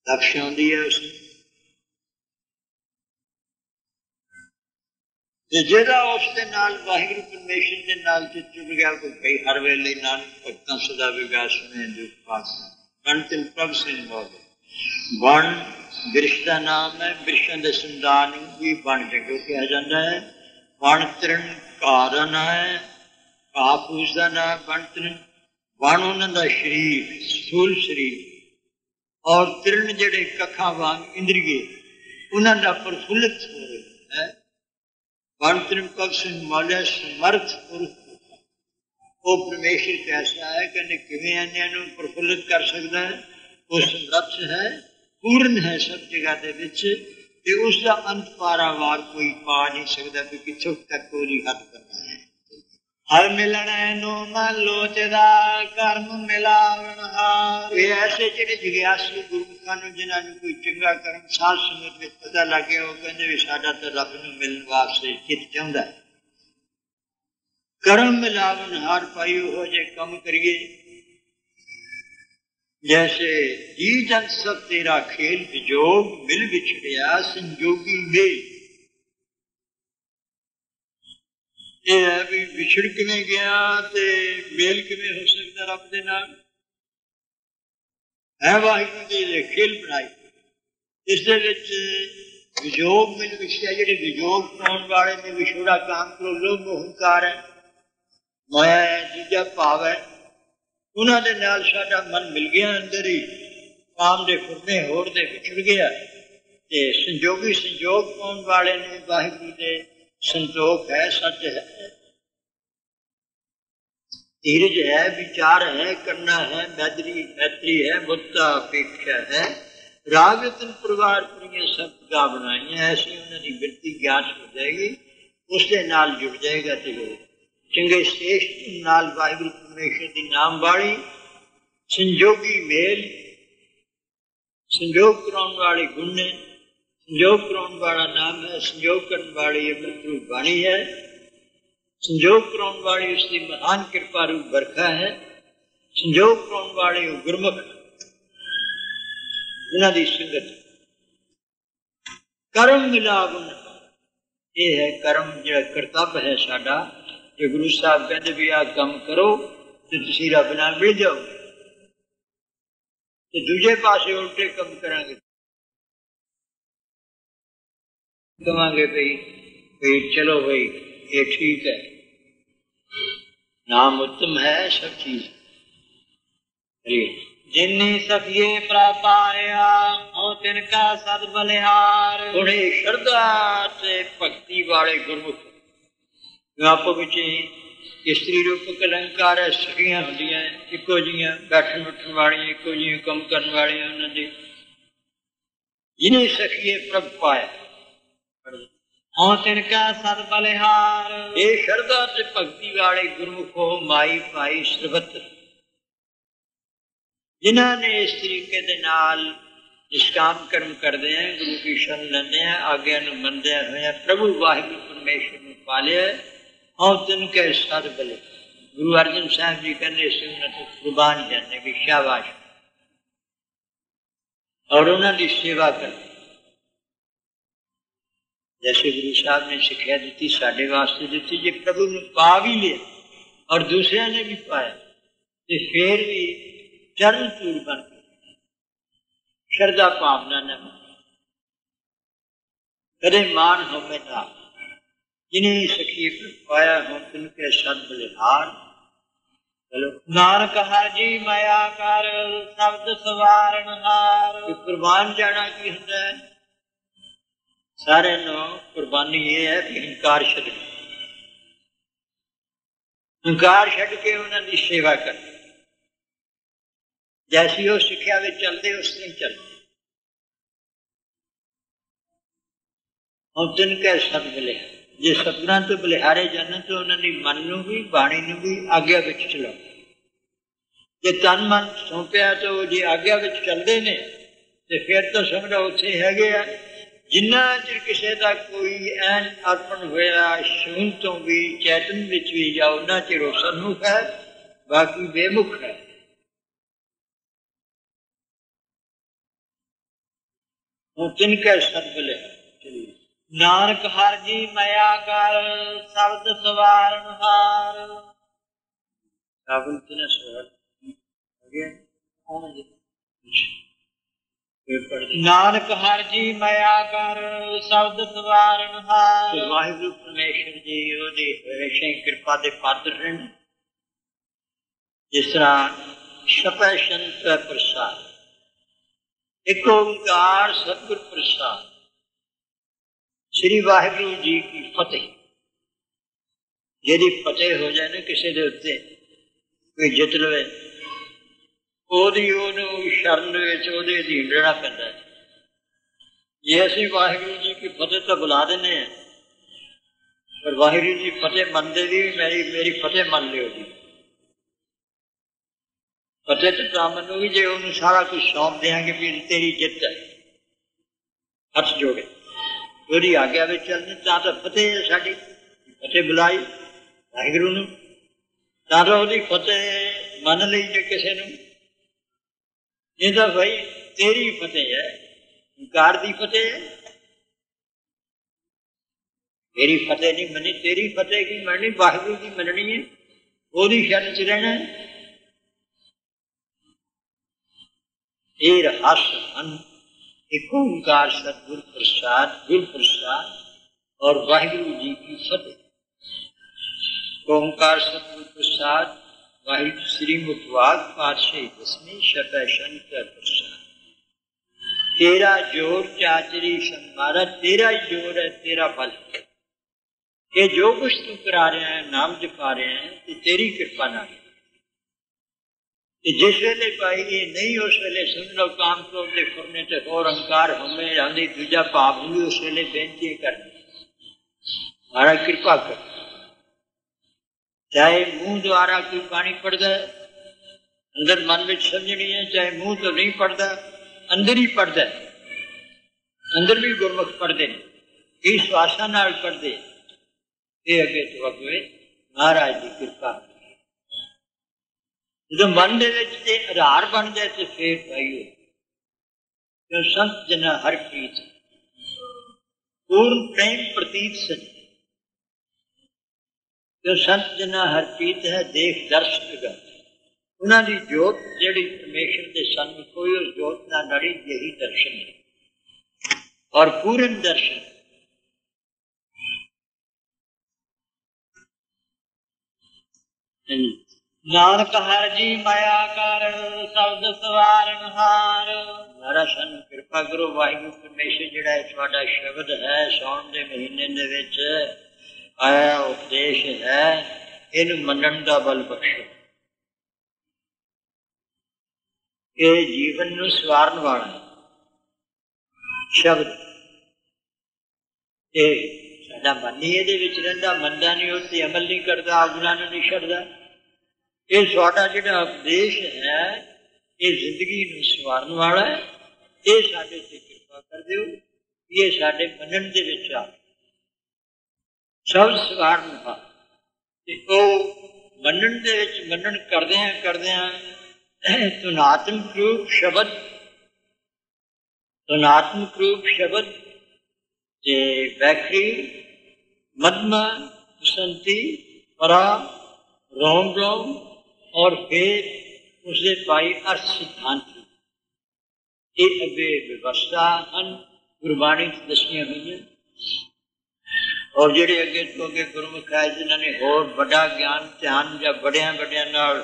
तपश आउंदी है उसनूं। जेड़ा उसके नाल वाहिगुरू परमेश्वर के नाल ते जुड़ गया कोई कई हर वेले नानक भगतां सदा विगास में दुख पास बन तिन प्रभ सिंह मौले। बन वृक्ष का नाम है, वृक्षों के संतान भी बन जगह कहा जाता है। बन तिरन कारण है, घाह फूस का नाम बन तिरन। बन उन्होंने शरीर स्थूल शरीर और तिरन जेड़े कखा वांग इंद्रिय उन्होंने प्रफुल्लित हो रहे है। बन तिरन पग सिंह मौलिया समर्थ पुरुष, वो परमेश्वर कैसा है कि किवें अन्य प्रफुल्लित कर सकता है, वो समर्थ है, पूर्ण है सब जगह दे विच, ते उसका अंत पारावार कोई पा नहीं सकता कि किथों तक कोई हद करना है। हर मिलन नो मन लोचदा कर्म मिलावन हार। ये ऐसे जिहड़े जिग्यासु गुरमुखां नूं जिन्हां नूं कोई चंगा कर्म साध संगत विच पता लग गया, वो कहंदे वी साडा तां रब नूं मिलण वास्ते चित चाहुंदा है। कर्म मिलावन हार पाई हो जे कम करिए, जैसे जी जन सब तेरा खेल विजोग मिल विछड़िया संजोगी मेल। ये है भी विछड़ किवें गया ते मेल किवें हो सकता रब दे नाल है। वाहिगुरू जी ने खेल बनाई, इस दे विच विजोग मिल विछड़िया, जिहड़े विजोग पाउण वाले ने विछोड़ा काम करो लोभ हंकार है, माया है, दूजा भाव है, उन्हां दे नाल साडा मन मिल गया अंदर ही, काम दे फुरने होर दे विछड़ गया। ते संजोगी संजोग पाउण वाले ने वाहिगुरू दे संतोख है, सच है, धीरज है, विचार है, करना है, मैत्री है, मुद्दा अपेक्षा है, राग रतन परिवार प्रिय सब गा बनाई। ऐसी उन्होंने वृत्ति ज्ञात हो जाएगी, उसके नाल जुड़ जाएगा तो चंगे श्रेष्ठ नाल वाहिगुरू परमेश्वर की नाम वाली संजोगी मेल, संजोग कराने वाले गुण ने, संजोग कराने वाला नाम है, संजोग करने वाली अमृत रूप वाणी है, संजोग कराने वाली उसकी महान कृपा रूप बरखा है, संजोग कराने वाले गुरमुख उन्होंने संगत। कर्म मिलावन, ये है कर्म जो करतब है साडा, जो गुरु साहब कहते भी आ काम करो तो तुसीं रब नाल मिल जाओ, तो दूजे पासे उल्टे कम करांगे, कहांगे भाई चलो भाई ये ठीक है, नाम उत्तम है सब चीज। जिन्नी सखिए प्रापाया हो तिनका सद बलिहार। थोड़े श्रद्धा से भक्ति वाले गुरमुख आपो विच स्त्री रूपक अलंकार है, सखियां होंदियां इको जिहियां, बैठन उठन वाली इको जिहियां, कम करन वाली उन्हां दे। जिन्हें सखिए प्रभ पाया हो तिनका सद बलिहार। ये श्रद्धा से भक्ति वाले गुरमुखो माई भाई सर्वत्र, जिन्होंने इस तरीके दे नाल निष्काम कर्म करते हैं, गुरु की शरण लेंदे हैं, आज्ञा नूं मनदे होए प्रभु वाहिगुरू परमेश्वर नूं पा लिया, और तिनके सद बले। गुरु अर्जन साहब जी कहने से उन्हें कुर्बान जाने भी शाबाश, और उन्होंने सेवा कर। जैसे गुरु साहब ने शिक्षा दी साढ़े वास्ते दी, जे प्रभु ने पा भी लिया और दूसरे ने भी पाया तो फिर भी चरण चूर बन गए, श्रद्धा भावना न कदे मान होवे ना। जिन्हें सखी पाया हो तिनके सद बलिहार। नानक हर जी माया कर शब्द सवारण हार। कुर्बान जाना की होता है, सारे कुर्बानी ये है कि हंकार छड्ड, हंकार छड्ड के उन्होंने सेवा कर, जैसी वो सिक्ख्या में चलते उस तरह चलते। और तिनके सब बलिहार, जे सतगुरां तो बलिहारे जाने तो उन्होंने मन नूं भी बाणी नूं भी आग्या विच चलाओ। जे तन मन सौंपिया तो जे आग्या विच चलते ने ते फिर तो समझो उत्थे हैगे आ। जिन्ना चिर किसी का कोई ऐन अर्पण होया शून तो भी चैतन विच भी या उन्ना चिर वो सन्मुख है, बाकी बेमुख है। वो तिनके सत बलिहार। नानक हर जी मया कर शब्द सवारण हार। नानक हर जी मया कर शब्द सवारण हार। वाहिगुरु परमेश्वर जी ओदी हमेशा कृपा दे पात्र रहन। जिस तरह छपै संत प्रसाद, एक ओंकार सतगुर प्रसाद, श्री वाहिगुरु जी की फतेह। यदि फतेह हो जाए ना किसी के उत्ते कोई जित लवे, ओदी ओनू शरण विच ओदे अधीन रहना पैंदा है। जे असीं वाहिगुरु जी की फतेह तो बुला देने हैं, पर वाहिगुरु जी फतेह मनदे भी मेरी फतेह मन लियो जी। फतेह तो तां मनोगी जे उन्होंने सारा कुछ सौंप देंगे भी तेरी जित है, हथ जोड़े ਉਹਦੀ आग्या में चलने तां तो फतेह है साडी। फतेह बुलाई वाहिगुरु नूं तां तो ਉਹਦੀ फतेह मन लई जे किसी नूं। ये तो भाई तेरी फतेह है, हंकार दी फतेह है। तेरी फतेह नहीं मनी, तेरी फतेह की मननी वाहिगुरु की मननी है, ਉਹਦੀ शरण च रहना है। ये रहस मन एक ओंकार सतगुर प्रसाद, गुर प्रसाद और वाहिगुरु जी की फतेह। ओंकार सतगुर प्रसाद वाहिगुरु श्री मुखवाग पातशाही दसवीं शपै शंकर प्रसाद। तेरा जोर चाचरी संभारा, तेरा ही जोर है, तेरा बल। ये जो कुछ तू करा रहे हैं, नाम जपा रहे हैं, तो तेरी कृपा नाल। जिस वेले पाई ये नहीं उस वेले सुन लो काम क्रोध के फुरने ते और अंकार हमें आंधी दूजा पाप हुई, उस वेले बेनती करनी महाराज कृपा कर। चाहे मुंह द्वारा कोई पानी पड़ता है अंदर मन में समझनी है, चाहे मुंह तो नहीं पड़ता अंदर ही पड़ता है, अंदर भी गुरमुख पढ़ते कई श्वासा नाल पढ़ते। ये अगे तो अगे महाराज की कृपा। जो मन के आधार बन जाए तो फिर पाइयो जो संत जना हर प्रीत पूर्ण प्रेम प्रतीत सज। जो संत जना हर प्रीत है देख दर्श लगा, उन्होंने जोत जी परमेश्वर के सन्मुख कोई उस जोत ना लड़ी, यही दर्शन है और पूर्ण दर्शन। नानक हर जी माया कर शब्द सवारण हार। महाराज सानू कृपा करो वाहिगुरु परमेश्वर जिहड़ा तुहाडा शब्द है सौण के महीने दे विच आया उपदेश है, इहनूं मनण दा बल बख्शो। ये जीवन नूं सवारण वाला शब्द, ये साडा मन ही इहदे विच रहिंदा, मनदा नहीं, उसते अमल नहीं करता, गुनाह नूं नहीं छड्डदा। ये साडा जिहड़ा उपदेश है ये जिंदगी नूं सवारण वाला है। ये साडे ते कृपा कर दिओ, ये साडे मनण दे विच आ सब सवारण वा। ते ओ मनण दे विच मनण करदिआं तुनात्मक रूप शब्द, तुनात्मक रूप शब्द ते वैखरी मध्यमा संति परा रोम रोम और फिर उसके पाई अर्थ सिद्धांत ये अगे व्यवस्था हैं गुरबाणी दसिया हुई। और जेडे अगे तो अगे गुरमुख है जिन्होंने होर बड़ा ज्ञान ध्यान या बड़िया बड़िया नाल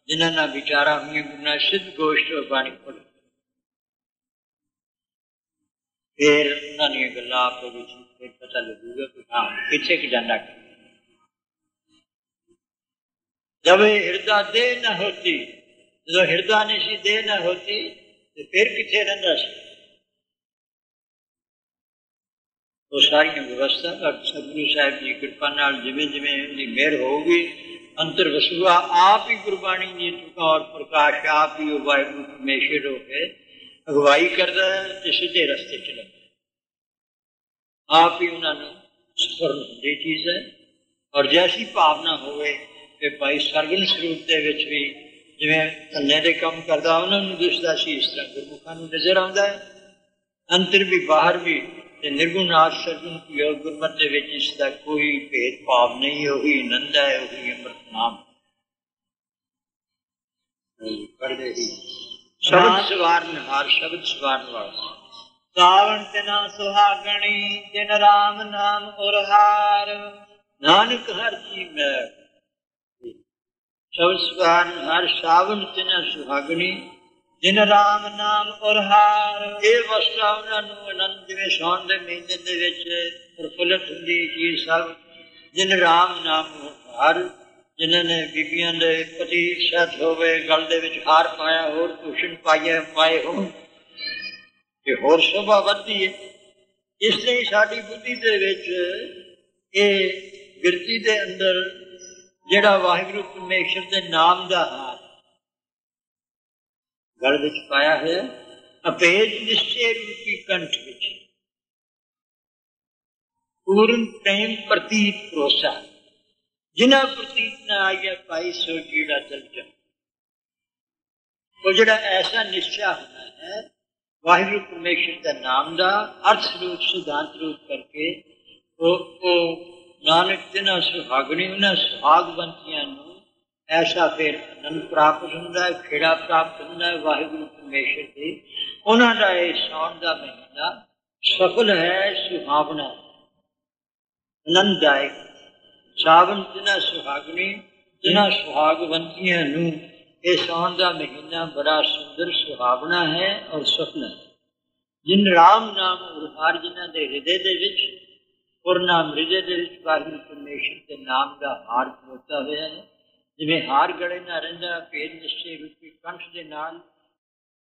जिन्हों ना विचारा हुई गुरु सिद्ध गोष्ठ बाणी पढ़ी। फिर उन्होंने गल्लां आपस विच फिर पता लगूगा कि हाँ किथे क जाना। जब हृदय देह न होती, जो हृदय नहीं सी देह न होती तो फिर किथे रहिंदा सी। वो सारी व्यवस्था सतगुरु साहिब की कृपा नाल जिवें जिवें उनकी मेहर होगी अंतर वसूआ आप ही गुरबाणी दी तुका और प्रकाश आप ही वाहिगुरू परमेश्वर होके अगवाई करदा है ते सीधे रस्ते चलांदा है। आप ही उन्होंने सफरण होंदी चीज है। और जैसी भावना होवे कि भाई सरगुण स्वरूप दे विच भी जिवें धन्ने दे काम करदा उन्होंने दिसदा सी इस तरह गुरमुखां नूं नजर आउंदा है। अंतर भी बाहर भी निर्गुण आद सरगुण की योग गुरमत दे विच इसदा कोई भेदभाव नहीं। वही आनंद है, वही अमृत नाम पढ़दे ही शब्द सवारन हार शब्द सवारन वाला। सावन तिना सुहागणी जिन राम नाम उरहार। नानक हर जी मैं शब्द सवारन हार सावन तिना सुहागणी जिन राम नाम उरहार। ये अवस्था उन्होंने आनंद जिवें साउण दे महीने दे विच प्रफुल्लित हुंदी जी सब जिन राम नाम उरहार। जिन्होंने बीबियां दे पति सत होवे गल दे विच हार पाया होर भूषण पाए हो कि होर शोभा वधदी है। इसलिए साडी बुद्धि दे विच ये बिरती दे अंदर जिहड़ा वाहिगुरू परमेश्वर दे नाम दा हार गल विच पाया है अभेद निश्चय रूपी कंठ विच पूर्ण प्रेम प्रतीत भरोसा जिन्हां प्रतीत न आईया पाई सो जीड़ा चल जा। वो जिहड़ा ऐसा निश्चय होना है वाहिगुरू परमेश्वर का नाम का अर्थ रूप सिद्धांत रूप करके वो नानक तिन्हां सुहागणी उन्हां सुहागवंतियां नूं ऐसा फिर आनंद प्राप्त होंदा है, खेड़ा प्राप्त होंदा है वाहिगुरू परमेश्वर की। उन्हां दा इह साउण दा महीना सफल है, सुहावना आनंददायक। सावन तिन्हां सुहागणी तिन्हां सुहागवंतियां नूं ये साउण दा महीना बड़ा सुंदर सुहावना है और सफल है। जिन राम नाम उरहार जिन्हां दे हृदय दे विच पूर्णाम हृदय दे विच वाहिगुरू परमेश्वर के नाम का हार खलोता होया है। जिवें हार गले ना रहिंदा भेद निश्चय रूपी कंठ दे नाल